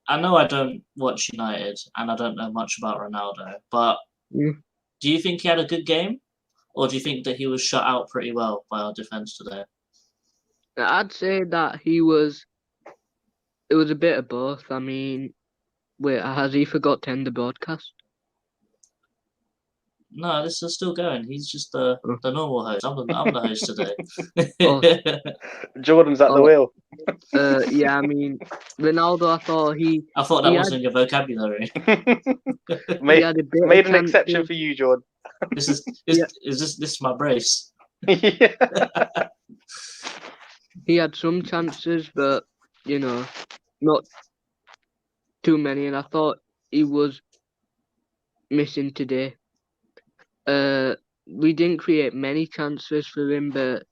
Speaker 1: I know I don't watch United and I don't know much about Ronaldo, but do you think he had a good game? Or do you think that he was shut out pretty well by our defence today?
Speaker 5: I'd say that it was a bit of both. I mean, wait, has he forgot to end the broadcast?
Speaker 1: No, this is still going. He's just the normal host. I'm the host today.
Speaker 5: Oh,
Speaker 3: Jordan's at the
Speaker 5: oh,
Speaker 3: wheel.
Speaker 5: yeah, I mean, Ronaldo, I thought
Speaker 1: I thought
Speaker 5: he
Speaker 1: that
Speaker 5: had,
Speaker 1: wasn't in your vocabulary.
Speaker 5: he had a bit
Speaker 3: Made
Speaker 5: of
Speaker 3: an exception
Speaker 5: chances.
Speaker 3: for you, Jordan.
Speaker 1: This
Speaker 5: Yeah.
Speaker 1: is my brace.
Speaker 3: Yeah.
Speaker 5: He had some chances, but you know, not too many. And I thought he was missing today. We didn't create many chances for him, but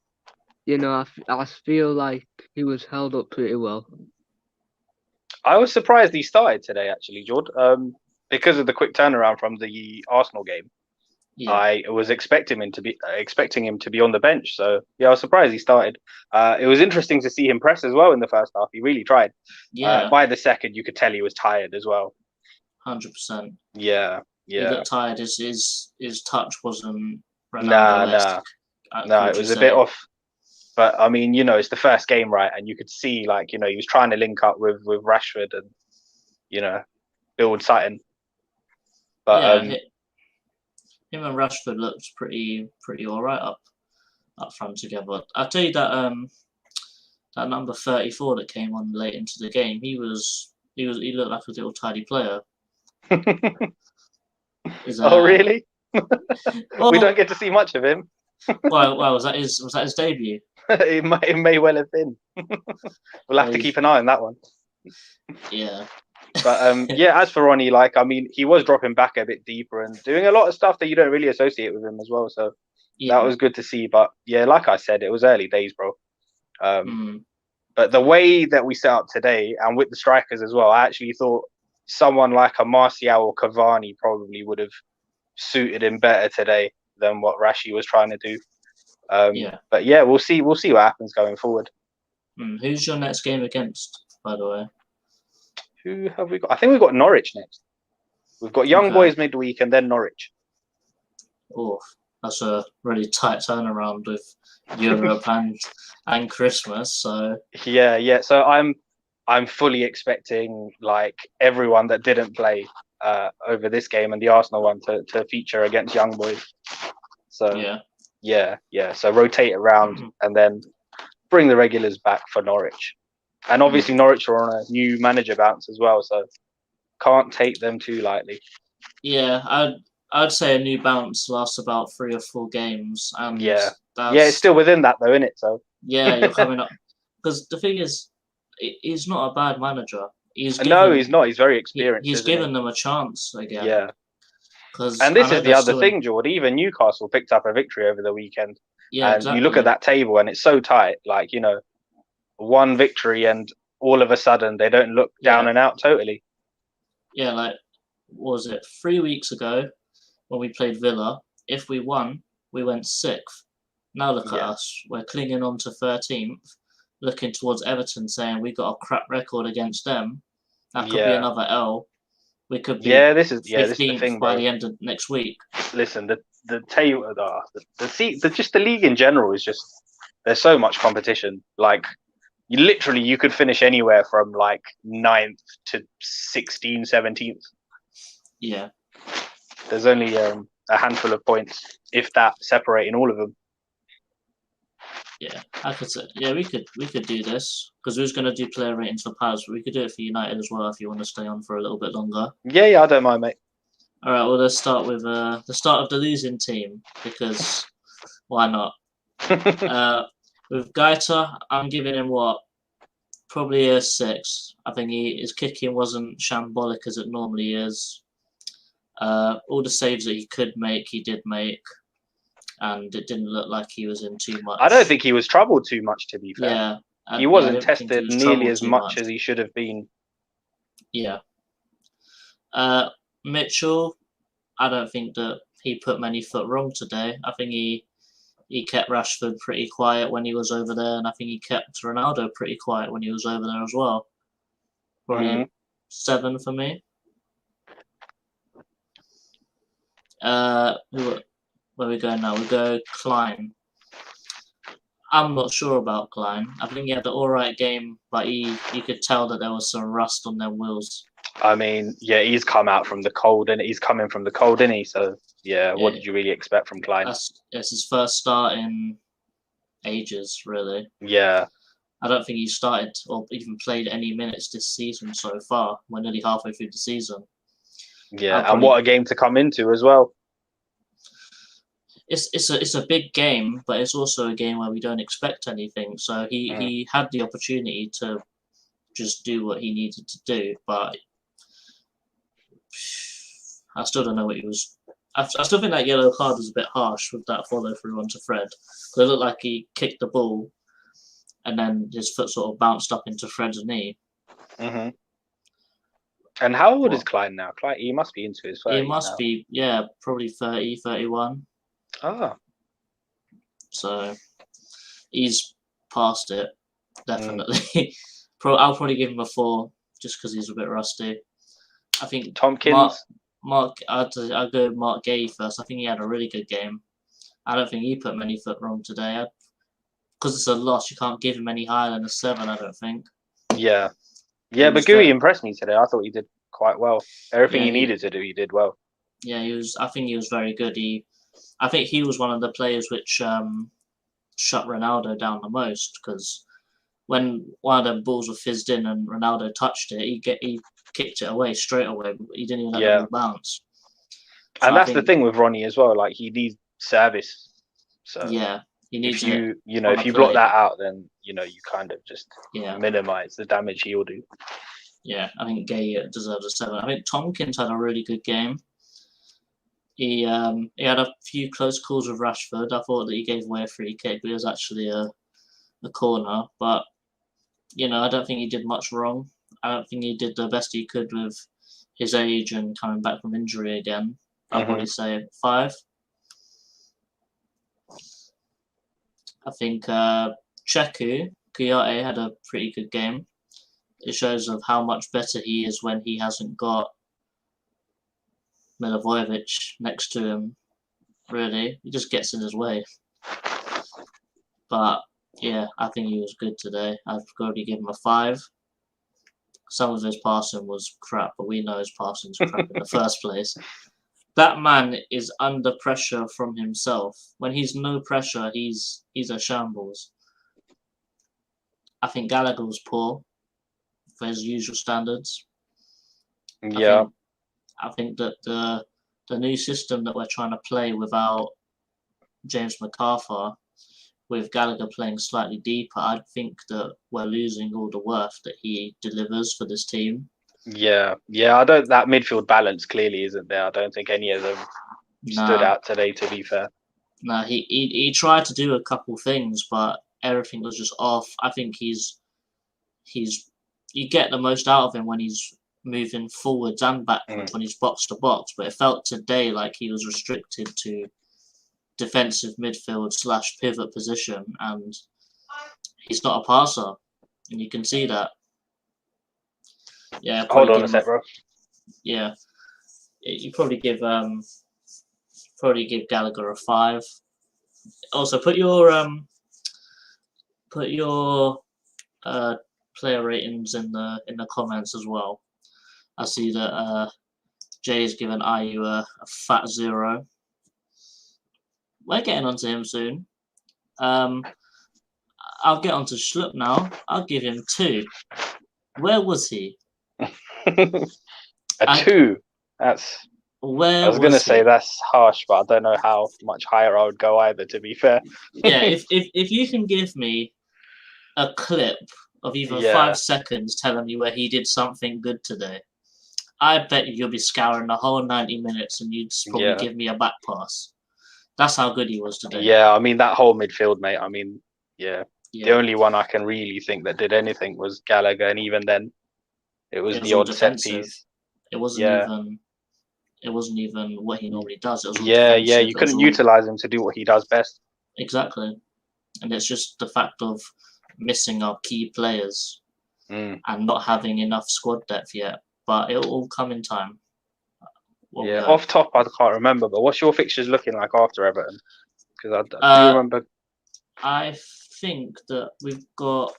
Speaker 5: you know, I feel like he was held up pretty well.
Speaker 3: I was surprised he started today, actually, Jordan, because of the quick turnaround from the Arsenal game.
Speaker 1: Yeah.
Speaker 3: I was expecting him to be on the bench. So yeah, I was surprised he started. It was interesting to see him press as well in the first half. He really tried.
Speaker 1: Yeah.
Speaker 3: By the second, you could tell he was tired as well.
Speaker 1: 100%.
Speaker 3: Yeah.
Speaker 1: He
Speaker 3: Yeah.
Speaker 1: looked tired. His touch wasn't
Speaker 3: Nah.
Speaker 1: Ronaldo-esque.
Speaker 3: It was a bit off. But I mean, it's the first game, right? And you could see, like, he was trying to link up with Rashford and build something. But
Speaker 1: yeah, him and Rashford looked pretty all right up front together. I'll tell you that that number 34 that came on late into the game, he looked like a little tidy player.
Speaker 3: Oh really?
Speaker 1: Oh,
Speaker 3: we don't get to see much of him.
Speaker 1: well, was that his debut?
Speaker 3: it may well have been. We'll have to keep an eye on that one.
Speaker 1: Yeah.
Speaker 3: But yeah, as for Ronnie, like, I mean, he was dropping back a bit deeper and doing a lot of stuff that you don't really associate with him as well. So that was good to see. But yeah, like I said, it was early days, bro. But the way that we set up today and with the strikers as well, I actually thought someone like a Martial or Cavani probably would have suited him better today than what Rashi was trying to do. But yeah, we'll see what happens going forward.
Speaker 1: Who's your next game against, by the way?
Speaker 3: Who have we got? I think we've got Norwich next. We've got Young Boys midweek and then Norwich.
Speaker 1: Oh, that's a really tight turnaround with Europe and Christmas. So
Speaker 3: yeah. So I'm fully expecting, like, everyone that didn't play over this game and the Arsenal one to feature against Young Boys. So yeah. So rotate around and then bring the regulars back for Norwich. And obviously Norwich are on a new manager bounce as well, so can't take them too lightly.
Speaker 1: Yeah, I'd say a new bounce lasts about 3 or 4 games, and
Speaker 3: it's still within that though, isn't it? So
Speaker 1: yeah, you're coming up because the thing is, he's not a bad manager.
Speaker 3: He's not. He's very experienced.
Speaker 1: He's given them a chance again.
Speaker 3: Yeah. And this is the other thing, George. Even Newcastle picked up a victory over the weekend. Yeah, and exactly. You look at that table, and it's so tight. Like, one victory, and all of a sudden they don't look down and out totally.
Speaker 1: Yeah, like, what was it 3 weeks ago when we played Villa? If we won, we went 6th. Now look at us. We're clinging on to 13th, looking towards Everton, saying we got a crap record against them. That could be another L. We could be
Speaker 3: this is the thing,
Speaker 1: by the end of next week.
Speaker 3: Listen, the table, just the league in general is just, there's so much competition. Like, you could finish anywhere from like 9th to 16th, 17th.
Speaker 1: Yeah.
Speaker 3: There's only a handful of points, if that, separating all of them.
Speaker 1: Yeah, I could say. Yeah, we could do this because we was going to do player ratings for Palace, but we could do it for United as well if you want to stay on for a little bit longer.
Speaker 3: Yeah, I don't mind, mate.
Speaker 1: All right, well, let's start with the start of the losing team because why not? With Gaeta, I'm giving him probably a 6. I think his kicking wasn't shambolic as it normally is. All the saves that he could make, he did make. And it didn't look like he was in too much.
Speaker 3: I don't think he was troubled too much, to be fair.
Speaker 1: Yeah.
Speaker 3: He wasn't tested nearly as much as he should have been.
Speaker 1: Yeah. Mitchell, I don't think that he put many foot wrong today. I think he kept Rashford pretty quiet when he was over there, and I think he kept Ronaldo pretty quiet when he was over there as well. Probably 7 for me. Where we go now? We go Klein. I'm not sure about Klein. I think he had an alright game, but you could tell that there was some rust on their wheels.
Speaker 3: I mean, yeah, he's come out from the cold, and he's coming from the cold, isn't he? So, yeah, what did you really expect from Klein?
Speaker 1: That's his first start in ages, really.
Speaker 3: Yeah.
Speaker 1: I don't think he started or even played any minutes this season so far. We're nearly halfway through the season.
Speaker 3: Yeah, and what a game to come into as well.
Speaker 1: It's a big game, but it's also a game where we don't expect anything. So he had the opportunity to just do what he needed to do, but I still don't know what he was. I still think that yellow card was a bit harsh with that follow through onto Fred. It looked like he kicked the ball, and then his foot sort of bounced up into Fred's knee.
Speaker 3: Mm-hmm. And how old is Klein now? Klein, he must be into his 30s.
Speaker 1: He must be, yeah, probably 30, 31.
Speaker 3: Ah.
Speaker 1: So he's past it, definitely. I'll probably give him a 4 just because he's a bit rusty. I think
Speaker 3: Tompkins.
Speaker 1: I'll go with Mark Gay first. I think he had a really good game. I don't think he put many foot wrong today. Because it's a loss, you can't give him any higher than a 7, I don't think.
Speaker 3: Yeah. Yeah, but Gui impressed me today. I thought he did quite well. Everything he needed to do, he did well.
Speaker 1: Yeah, I think he was very good. I think he was one of the players which shut Ronaldo down the most, because when one of them balls were fizzed in and Ronaldo touched it, he kicked it away straight away. He didn't even let the ball bounce. So
Speaker 3: and that's the thing with Ronnie as well. Like, he needs service. So
Speaker 1: yeah, he needs
Speaker 3: if you block that out, then you kind of just minimize the damage he'll do.
Speaker 1: Yeah, I think Gay deserves a 7. I think Tompkins had a really good game. He had a few close calls with Rashford. I thought that he gave away a free kick, but it was actually a corner. But I don't think he did much wrong. I don't think he did the best he could with his age and coming back from injury again. I'll probably say 5. I think Cheku Kuyate had a pretty good game. It shows of how much better he is when he hasn't got Milivojevic next to him. Really, he just gets in his way. But yeah, I think he was good today. I've got to give him a 5. Some of his passing was crap, but we know his passing's crap in the first place. That man is under pressure from himself. When he's no pressure, he's a shambles. I think Gallagher was poor for his usual standards.
Speaker 3: Yeah.
Speaker 1: I think that the new system that we're trying to play without James McArthur, with Gallagher playing slightly deeper, I think that we're losing all the worth that he delivers for this team.
Speaker 3: Yeah. That midfield balance clearly isn't there. I don't think any of them stood out today, to be fair.
Speaker 1: No, he tried to do a couple things, but everything was just off. I think you get the most out of him when he's moving forwards and backwards, when he's box to box, but it felt today like he was restricted to defensive midfield / pivot position, and he's not a passer, and you can see that. Yeah,
Speaker 3: hold on a sec, bro.
Speaker 1: Yeah, you probably give Gallagher a 5. Also, put your player ratings in the comments as well. I see that Jay has given IU a fat 0. We're getting onto him soon. I'll get onto Schlupp now. I'll give him 2. Where was he?
Speaker 3: A 2. That's. I was going to say that's harsh, but I don't know how much higher I would go either, to be fair.
Speaker 1: Yeah, if you can give me a clip of even 5 seconds telling me where he did something good today, I bet you'll be scouring the whole 90 minutes and you'd probably give me a back pass. That's how good he was today.
Speaker 3: Yeah, I mean, that whole midfield, mate. I mean, the only one I can really think that did anything was Gallagher, and even then, it was the odd set piece.
Speaker 1: It wasn't even what he normally does. It was
Speaker 3: you couldn't utilize him to do what he does best.
Speaker 1: Exactly, and it's just the fact of missing our key players and not having enough squad depth yet. But it'll all come in time.
Speaker 3: Off top, I can't remember. But what's your fixtures looking like after Everton? Because I do remember.
Speaker 1: I think that we've got.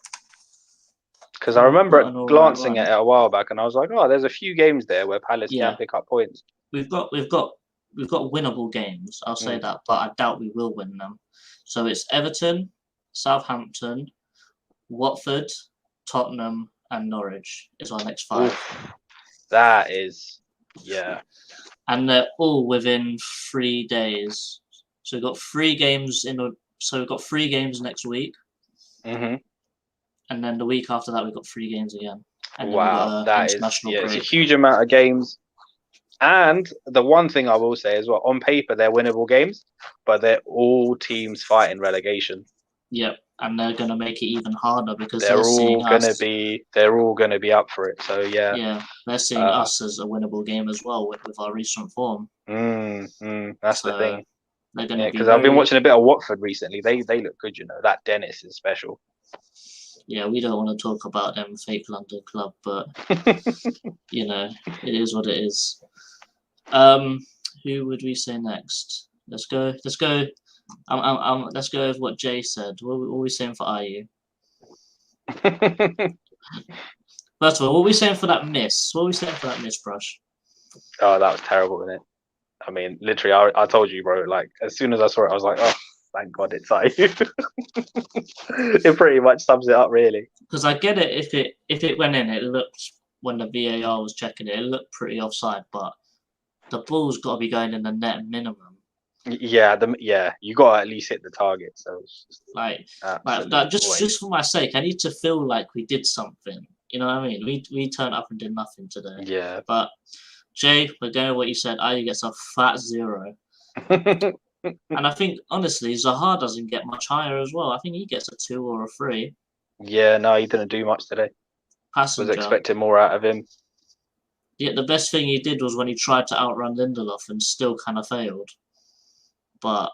Speaker 3: Because I remember
Speaker 1: got an alright
Speaker 3: glancing
Speaker 1: run.
Speaker 3: at it a while back, and I was like, oh, there's a few games there where Palace
Speaker 1: Yeah.
Speaker 3: can pick up points.
Speaker 1: We've got winnable games. I'll say that, but I doubt we will win them. So it's Everton, Southampton, Watford, Tottenham, and Norwich is our next 5.
Speaker 3: Oof. That is, yeah.
Speaker 1: And they're all within 3 days. So we've got 3 games So we've got 3 games next week,
Speaker 3: Mhm.
Speaker 1: and then the week after that we've got 3 games again. And then we've
Speaker 3: Wow,
Speaker 1: got
Speaker 3: that is,
Speaker 1: international
Speaker 3: yeah,
Speaker 1: break.
Speaker 3: it's a huge amount of games. And the one thing I will say as well, on paper they're winnable games, but they're all teams fighting relegation.
Speaker 1: Yep, and they're going to make it even harder because
Speaker 3: They're
Speaker 1: seeing
Speaker 3: all
Speaker 1: us.
Speaker 3: going to be up for it. So yeah.
Speaker 1: Yeah, they're seeing us as a winnable game as well with our recent form.
Speaker 3: That's the thing.
Speaker 1: They're going to be
Speaker 3: because I've been watching a bit of Watford recently. They look good, you know. That Dennis is special.
Speaker 1: Yeah, we don't want to talk about them fake London club, but you know, it is what it is. Who would we say next? Let's go. Let's go with what Jay said. What are we saying for IU? First of all, what are we saying for that miss? What are we saying for that miss, Brush?
Speaker 3: Oh, that was terrible, wasn't it? I mean, literally, I told you, bro. Like, as soon as I saw it, I was like, oh, thank God it's IU. It pretty much sums it up, really.
Speaker 1: Because I get it. If it went in, it looked, when the VAR was checking it, it looked pretty offside. But the ball's got to be going in the net minimum.
Speaker 3: Yeah, you got to at least hit the target. So it's just
Speaker 1: that, just for my sake, I need to feel like we did something. You know what I mean? We turned up and did nothing today.
Speaker 3: Yeah.
Speaker 1: But Jay, we're going with what you said. IU gets a fat 0. And I think, honestly, Zaha doesn't get much higher as well. I think he gets a 2 or a 3.
Speaker 3: Yeah, no, he didn't do much today.
Speaker 1: Passenger.
Speaker 3: Was expecting more out of him.
Speaker 1: Yeah, the best thing he did was when he tried to outrun Lindelof and still kind of failed. But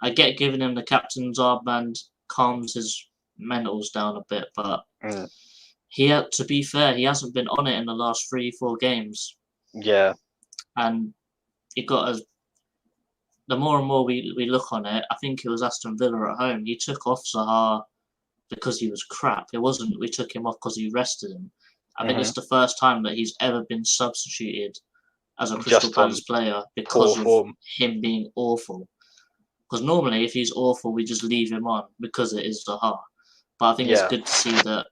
Speaker 1: I get giving him the captain's armband calms his mentals down a bit. But to be fair, he hasn't been on it in the last 3-4 games.
Speaker 3: Yeah.
Speaker 1: And it got us. The more and more we look on it, I think it was Aston Villa at home. He took off Zaha because he was crap. It wasn't we took him off because he rested him. I think it's the first time that he's ever been substituted as a Crystal Palace player because of him being awful. Because normally, if he's awful, we just leave him on because it is Zaha. But I think it's good to see that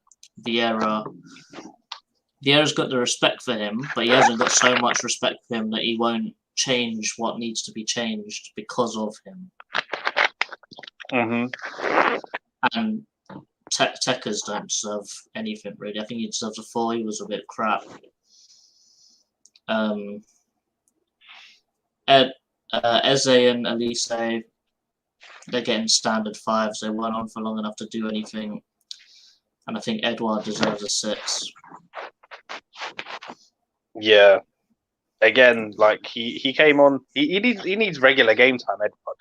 Speaker 1: Vieira's got the respect for him, but he hasn't got so much respect for him that he won't change what needs to be changed because of him. And Tekers don't deserve anything really. I think he deserves a 4. He was a bit crap. Eze and Elise, they're getting standard 5s. They weren't on for long enough to do anything. And I think Edouard deserves a 6.
Speaker 3: Yeah. Again, like he came on. He needs regular game time, Edouard.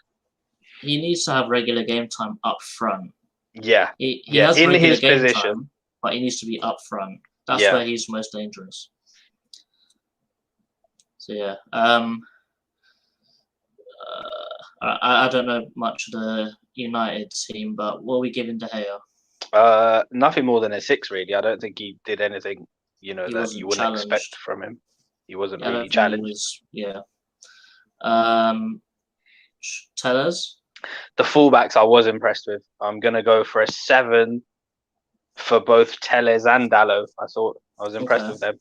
Speaker 1: He needs to have regular game time up front.
Speaker 3: Yeah.
Speaker 1: He has in regular
Speaker 3: his
Speaker 1: game
Speaker 3: position,
Speaker 1: time, but he needs to be up front. That's where he's most dangerous. So yeah. I don't know much of the United team, but what are we giving De Gea?
Speaker 3: Nothing more than a 6, really. I don't think he did anything, that you wouldn't expect from him. He wasn't really challenged.
Speaker 1: Tellers?
Speaker 3: The fullbacks I was impressed with. I'm going to go for a 7 for both Telles and Dalot. I was impressed with them.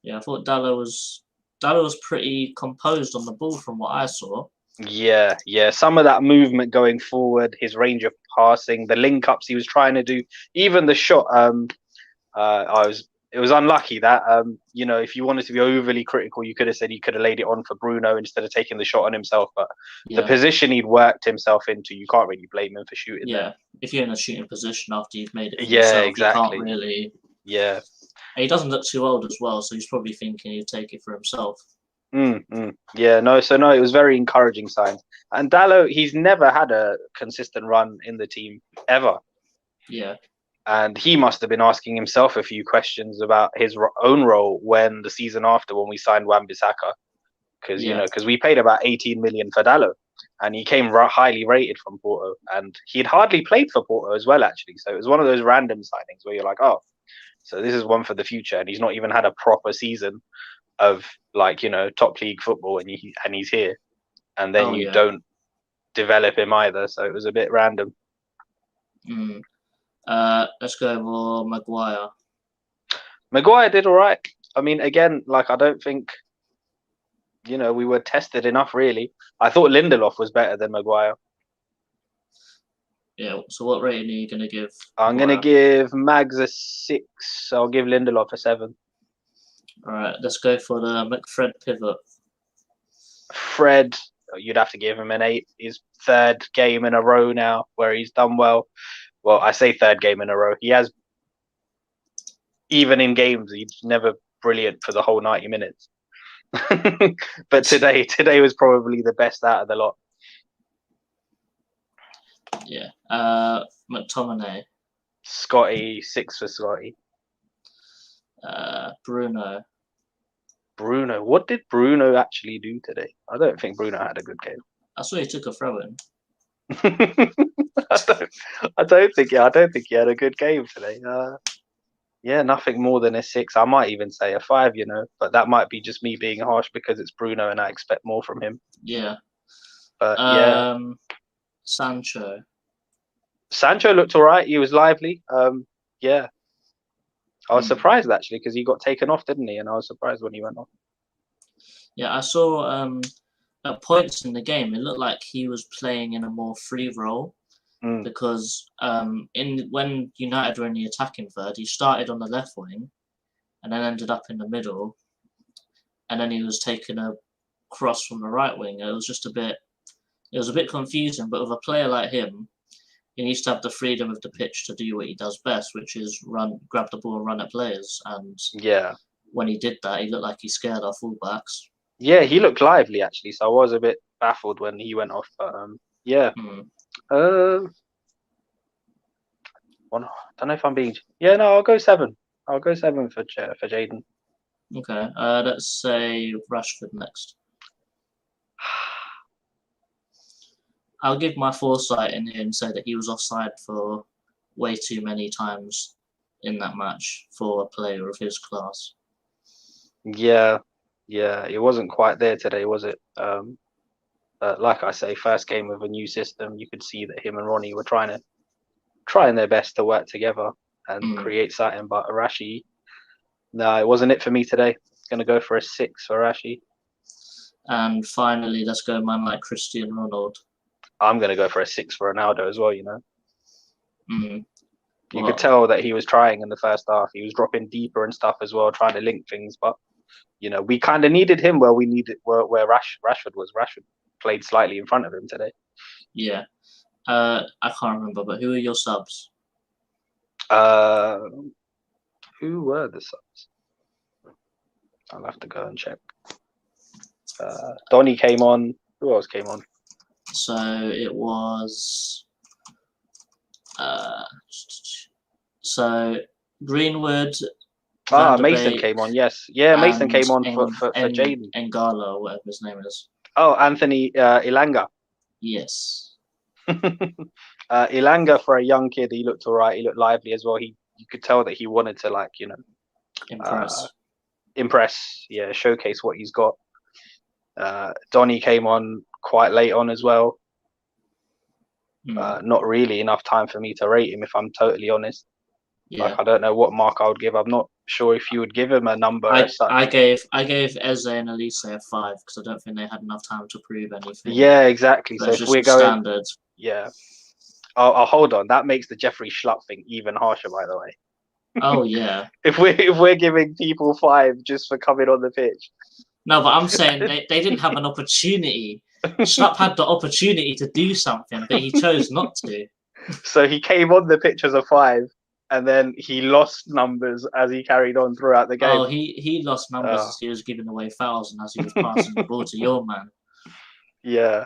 Speaker 1: Yeah, I thought Dalot was pretty composed on the ball from what I saw.
Speaker 3: Yeah. Some of that movement going forward, his range of passing, the link-ups he was trying to do, even the shot. It was unlucky that, if you wanted to be overly critical, you could have said he could have laid it on for Bruno instead of taking the shot on himself. But the position he'd worked himself into, you can't really blame him for shooting there.
Speaker 1: If you're in a shooting position after you've made it for yourself,
Speaker 3: exactly.
Speaker 1: You can't really...
Speaker 3: Yeah.
Speaker 1: And he doesn't look too old as well, so he's probably thinking he'd take it for himself.
Speaker 3: Yeah, no, it was very encouraging sign. And Dalot, he's never had a consistent run in the team, ever.
Speaker 1: Yeah.
Speaker 3: And he must have been asking himself a few questions about his own role when the season after, when we signed Wan-Bissaka. Because we paid about 18 million for Dalot. and he came highly rated from Porto, and he'd hardly played for Porto as well, actually. So it was one of those random signings where you're like, oh, so this is one for the future, and he's not even had a proper season of like top league football, and he's here, and then you don't develop him either. So it was a bit random.
Speaker 1: Let's go for Maguire.
Speaker 3: Maguire did all right. I mean, again, like I don't think we were tested enough, really. I thought Lindelof was better than Maguire.
Speaker 1: Yeah, so what rating are you going to give?
Speaker 3: I'm going to give Mags a 6. I'll give Lindelof a 7.
Speaker 1: All right, let's go for the McFred pivot.
Speaker 3: Fred, you'd have to give him an 8. His third game in a row now where he's done well. Well, I say third game in a row. He has, even in games, he's never brilliant for the whole 90 minutes. But today was probably the best out of the lot.
Speaker 1: Yeah. McTominay.
Speaker 3: Scotty, 6 for Scotty.
Speaker 1: Bruno.
Speaker 3: What did Bruno actually do today? I don't think Bruno had a good game.
Speaker 1: I saw he took a throw in.
Speaker 3: I don't think he had a good game today. Yeah, nothing more than a 6. I might even say a 5, but that might be just me being harsh because it's Bruno and I expect more from him.
Speaker 1: Yeah.
Speaker 3: But yeah. Sancho looked all right. He was lively. Yeah. I was surprised actually because he got taken off, didn't he? And I was surprised when he went off.
Speaker 1: Yeah, I saw at points in the game it looked like he was playing in a more free role. Because when United were in the attacking third, he started on the left wing and then ended up in the middle, and then he was taking a cross from the right wing. It was a bit confusing. But with a player like him, he needs to have the freedom of the pitch to do what he does best, which is grab the ball and run at players. And when he did that, he looked like he scared our fullbacks. Yeah,
Speaker 3: he looked lively actually. So I was a bit baffled when he went off. But yeah. I don't know if I'm being. Yeah, no, I'll go 7. I'll go 7 for Jadon.
Speaker 1: Okay, let's say Rashford next. I'll give my foresight in here and say that he was offside for way too many times in that match for a player of his class.
Speaker 3: Yeah, it wasn't quite there today, was it? Like I say, first game of a new system, you could see that him and Ronnie were trying their best to work together and create something. But Arashi, no, it wasn't it for me today. Going to go for a 6 for Arashi.
Speaker 1: And finally, let's go man like Cristiano Ronaldo.
Speaker 3: I'm going to go for a 6 for Ronaldo as well, You could tell that he was trying in the first half. He was dropping deeper and stuff as well, trying to link things. But, we kind of needed him where Rashford was. Rashford played slightly in front of him today.
Speaker 1: Yeah. I can't remember, but who are your subs?
Speaker 3: Who were the subs? I'll have to go and check. Donny came on. Who else came on?
Speaker 1: So it was. So Greenwood.
Speaker 3: Mason came on. Yes, yeah, Mason came on for Jadon.
Speaker 1: Ngala, or whatever his name is.
Speaker 3: Oh, Anthony Ilanga.
Speaker 1: Yes.
Speaker 3: Ilanga, for a young kid, he looked all right. He looked lively as well. You could tell that he wanted to impress. Yeah, showcase what he's got. Donny came on quite late on as well. Not really enough time for me to rate him, if I'm totally honest. Yeah. I don't know what mark I would give. I'm not sure if you would give him a number.
Speaker 1: I gave Eze and Elise a 5 because I don't think they had enough time to prove anything.
Speaker 3: Yeah, exactly. So if we're going
Speaker 1: standard.
Speaker 3: Yeah. I'll hold on. That makes the Jeffrey Schlupp thing even harsher, by the way.
Speaker 1: Oh yeah.
Speaker 3: if we're giving people 5 just for coming on the pitch.
Speaker 1: No, but I'm saying they didn't have an opportunity. Schlupp had the opportunity to do something, but he chose not to.
Speaker 3: So he came on the pitch as a 5, and then he lost numbers as he carried on throughout the game.
Speaker 1: Oh, he lost numbers as he was giving away fouls and as he was passing the ball to your man.
Speaker 3: Yeah.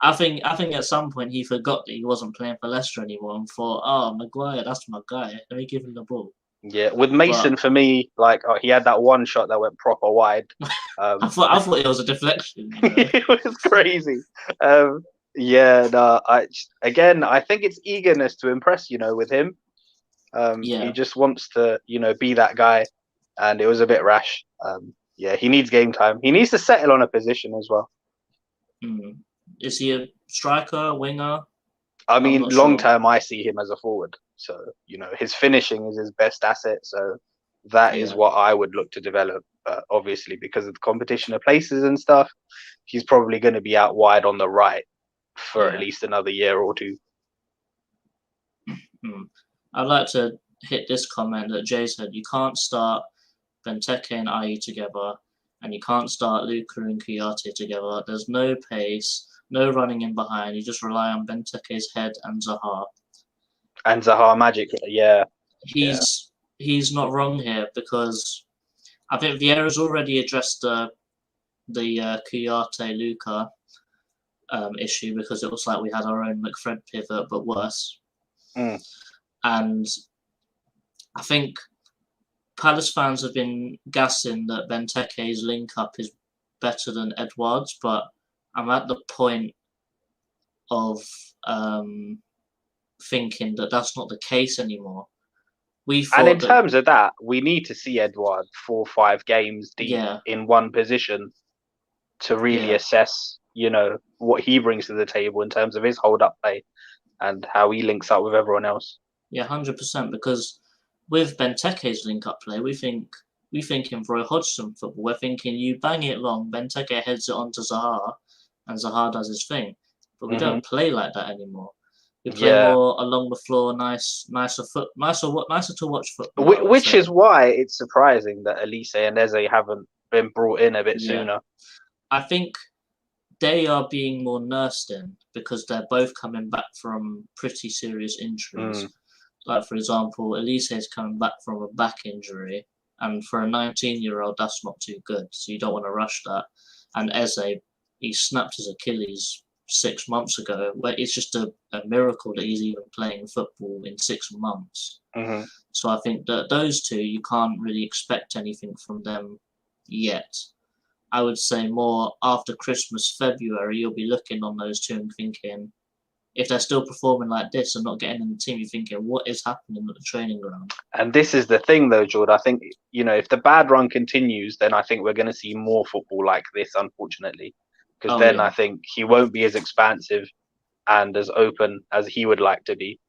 Speaker 1: I think at some point he forgot that he wasn't playing for Leicester anymore and thought, oh, Maguire, that's my guy. Let me give him the ball.
Speaker 3: Yeah, with Mason, for me, like he had that one shot that went proper wide.
Speaker 1: I thought it was a deflection.
Speaker 3: It was crazy. Yeah, no, I think it's eagerness to impress, with him. He just wants to, be that guy, and it was a bit rash. Yeah, he needs game time. He needs to settle on a position as well.
Speaker 1: Is he a striker, winger?
Speaker 3: I mean, long term, I see him as a forward. So, his finishing is his best asset. So that is what I would look to develop. But obviously, because of the competition of places and stuff, he's probably going to be out wide on the right for at least another year or two.
Speaker 1: I'd like to hit this comment that Jay said. You can't start Benteke and Ayew together, and you can't start Luka and Kouyaté together. There's no pace, no running in behind. You just rely on Benteke's head and Zaha.
Speaker 3: And Zaha magic, yeah.
Speaker 1: He's not wrong here, because I think Vieira's already addressed the Kouyaté Luka issue, because it was like we had our own McFred pivot, but worse. And I think Palace fans have been gassing that Benteke's link-up is better than Edouard's, but I'm at the point of thinking that that's not the case anymore.
Speaker 3: And in terms of that, we need to see Edouard 4 or 5 games deep in one position to really assess, what he brings to the table in terms of his hold-up play and how he links up with everyone else.
Speaker 1: Yeah, 100%. Because with Benteke's link-up play, we think in Roy Hodgson football. We're thinking you bang it long, Benteke heads it onto Zaha, and Zaha does his thing. But we don't play like that anymore. We play more along the floor, nicer to watch football.
Speaker 3: Which is why it's surprising that Elise and Eze haven't been brought in a bit sooner.
Speaker 1: I think they are being more nursed in because they're both coming back from pretty serious injuries. Like, for example, Elise is coming back from a back injury, and for a 19-year-old, that's not too good. So you don't want to rush that. And Eze, he snapped his Achilles 6 months ago. Where it's just a miracle that he's even playing football in 6 months. So I think that those two, you can't really expect anything from them yet. I would say more after Christmas, February, you'll be looking on those two and thinking, if they're still performing like this and not getting in the team, you're thinking, what is happening at the training ground?
Speaker 3: And this is the thing, though, Jordan. I think, if the bad run continues, then I think we're going to see more football like this, unfortunately. Because I think he won't be as expansive and as open as he would like to be.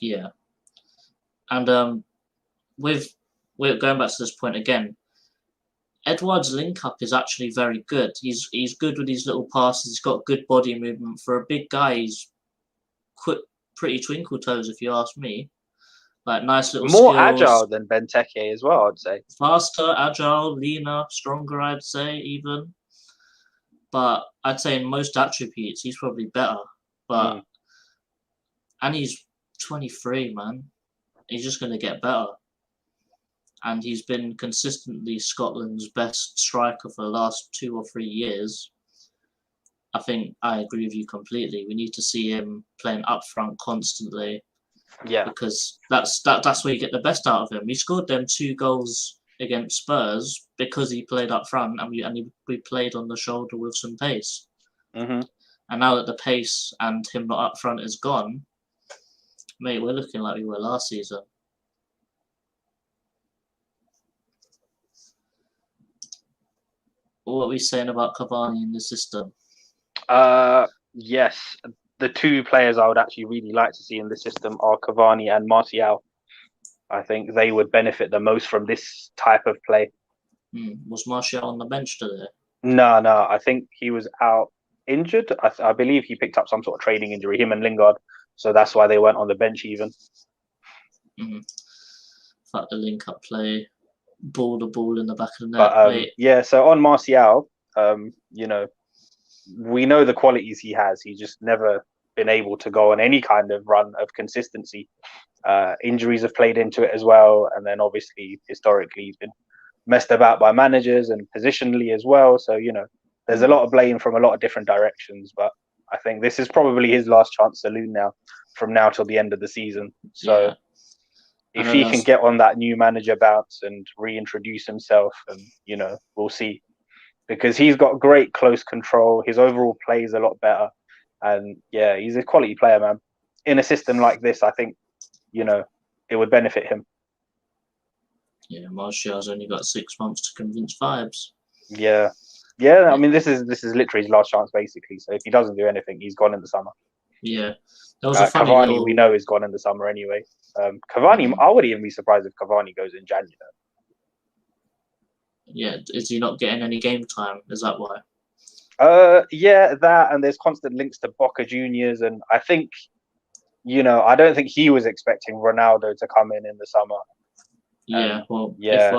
Speaker 1: Yeah. And we're going back to this point again. Edouard's link-up is actually very good. He's good with his little passes. He's got good body movement. For a big guy, he's pretty twinkle toes, if you ask me. Like, nice little
Speaker 3: More
Speaker 1: skills.
Speaker 3: Agile than Benteke as well, I'd say.
Speaker 1: Faster, agile, leaner, stronger, I'd say, even. But I'd say in most attributes, he's probably better. But and he's 23, man. He's just going to get better. And he's been consistently Scotland's best striker for the last 2 or 3 years. I think I agree with you completely. We need to see him playing up front constantly.
Speaker 3: Yeah.
Speaker 1: Because that's where you get the best out of him. He scored them 2 goals against Spurs because he played up front and we played on the shoulder with some pace. And now that the pace and him not up front is gone, mate, we're looking like we were last season. What are we saying about Cavani in the system?
Speaker 3: Yes. The 2 players I would actually really like to see in the system are Cavani and Martial. I think they would benefit the most from this type of play.
Speaker 1: Was Martial on the bench today?
Speaker 3: No. I think he was out injured. I believe he picked up some sort of training injury, him and Lingard. So that's why they weren't on the bench even.
Speaker 1: Fact, the link-up play. The ball in the back of the net.
Speaker 3: But, so on Martial, we know the qualities he has. He's just never been able to go on any kind of run of consistency. Injuries have played into it as well. And then obviously, historically, he's been messed about by managers and positionally as well. So, there's a lot of blame from a lot of different directions. But I think this is probably his last chance saloon now, from now till the end of the season. So if he can get on that new manager bounce and reintroduce himself, and we'll see, because he's got great close control. His overall play is a lot better, and yeah, he's a quality player, man. In a system like this, I think it would benefit him.
Speaker 1: Yeah, Martial's only got 6 months to convince Vibes.
Speaker 3: Yeah. I mean, this is literally his last chance, basically. So if he doesn't do anything, he's gone in the summer.
Speaker 1: Yeah, that was a funny
Speaker 3: Cavani.
Speaker 1: little...
Speaker 3: We know is gone in the summer anyway. Cavani, I wouldn't even be surprised if Cavani goes in January.
Speaker 1: Yeah, is he not getting any game time? Is that why?
Speaker 3: Yeah, that, and there's constant links to Boca Juniors, and I think, I don't think he was expecting Ronaldo to come in the summer.
Speaker 1: Yeah, well,
Speaker 3: yeah.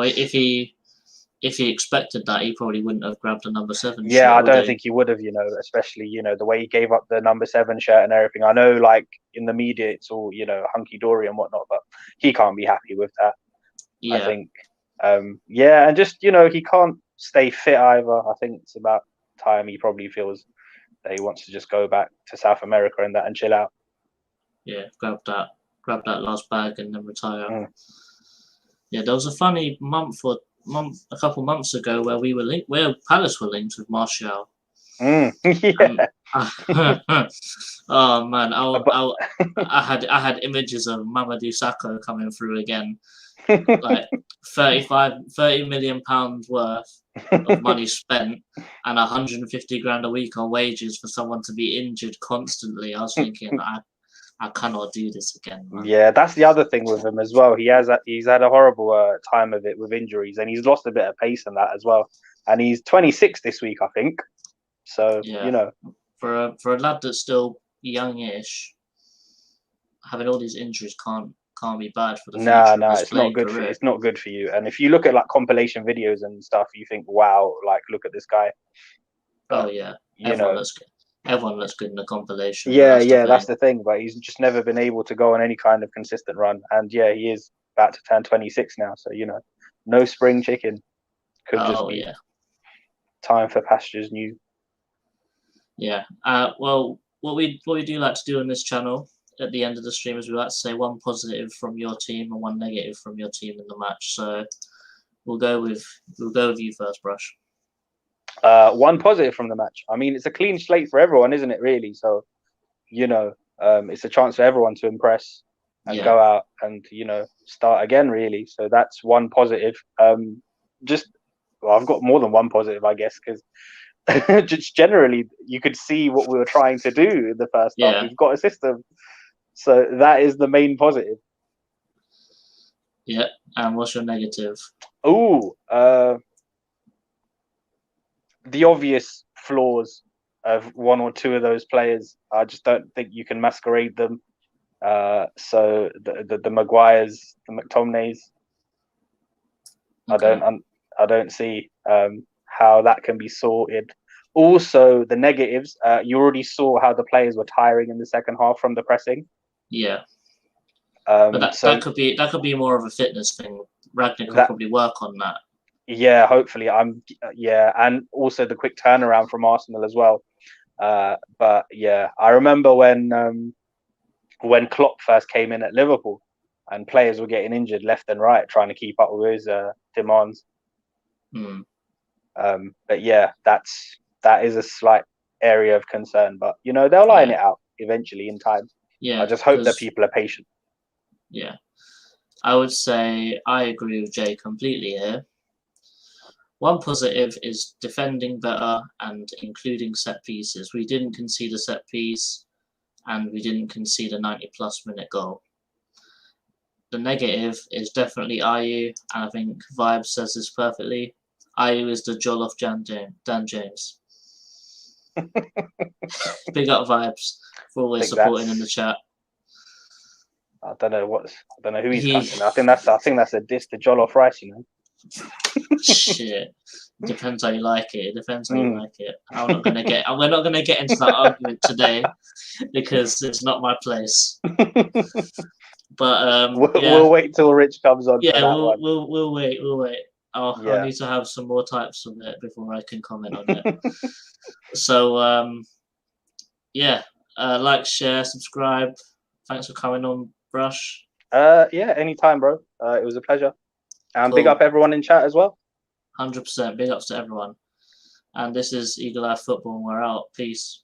Speaker 1: If he expected that, he probably wouldn't have grabbed a number 7 shirt.
Speaker 3: Yeah, I don't think he would have, especially, the way he gave up the number 7 shirt and everything. I know, like, in the media, it's all, hunky-dory and whatnot, but he can't be happy with that. Yeah. I think. And just, he can't stay fit either. I think it's about time he probably feels that he wants to just go back to South America and chill out.
Speaker 1: Yeah, grab that last bag and then retire. Yeah, there was a funny a couple months ago where where Palace were linked with Martial.
Speaker 3: Yeah.
Speaker 1: Oh man, I had images of Mamadou Sakho coming through again, like 30 million pounds worth of money spent and 150 grand a week on wages for someone to be injured constantly. I was thinking, I cannot do this again, man.
Speaker 3: Yeah, that's the other thing with him as well. He's had a horrible time of it with injuries, and he's lost a bit of pace in that as well. And he's 26 this week, I think. So
Speaker 1: yeah. For a lad that's still youngish, having all these injuries can't be bad for the future.
Speaker 3: No, it's not good. It's not good for you. And if you look at like compilation videos and stuff, you think, wow, like look at this guy.
Speaker 1: But, yeah, everyone looks good in the compilation.
Speaker 3: Yeah, that's the thing. But he's just never been able to go on any kind of consistent run. And yeah, he is about to turn 26 now. So no spring chicken. Could just be time for pastures new.
Speaker 1: Yeah. Well, what we do like to do on this channel at the end of the stream is we like to say one positive from your team and one negative from your team in the match. So we'll go with you first, Brush.
Speaker 3: One positive from the match. I mean, it's a clean slate for everyone, isn't it? Really. So it's a chance for everyone to impress and go out and start again. Really. So that's one positive. I've got more than one positive, I guess, because just generally you could see what we were trying to do in the first half. We've got a system, so that is the main positive.
Speaker 1: Yeah, and what's your negative?
Speaker 3: The obvious flaws of one or two of those players. I just don't think you can masquerade them. So the Maguires, the McTominays, okay. I don't see how that can be sorted. Also, the negatives. You already saw how the players were tiring in the second half from the pressing.
Speaker 1: Yeah. But that could be more of a fitness thing. Ragnar could probably work on that.
Speaker 3: Yeah, hopefully. And also the quick turnaround from Arsenal as well. But yeah, I remember when Klopp first came in at Liverpool, and players were getting injured left and right trying to keep up with his demands. But yeah, that is a slight area of concern. But they'll line it out eventually in time.
Speaker 1: Yeah,
Speaker 3: I just hope that people are patient.
Speaker 1: Yeah, I would say I agree with Jay completely here. One positive is defending better and including set pieces. We didn't concede a set piece, and we didn't concede a 90+ minute goal. The negative is definitely Ayew, and I think Vibe says this perfectly. Ayew is the Jollof Dan James. Big up Vibes for always supporting in the chat.
Speaker 3: I don't know who he's cutting. I think that's a diss to Jollof Rice,
Speaker 1: Shit. Depends how you like it. We're not gonna get into that argument today because it's not my place. But
Speaker 3: we'll wait till Rich comes on.
Speaker 1: Yeah, we'll wait. I need to have some more types of it before I can comment on it. So like, share, subscribe. Thanks for coming on, Brush.
Speaker 3: Yeah, anytime, bro. It was a pleasure. And
Speaker 1: Cool.
Speaker 3: big up everyone in chat as well.
Speaker 1: 100%. Big ups to everyone. And this is Eagle Eye Football, and we're out. Peace.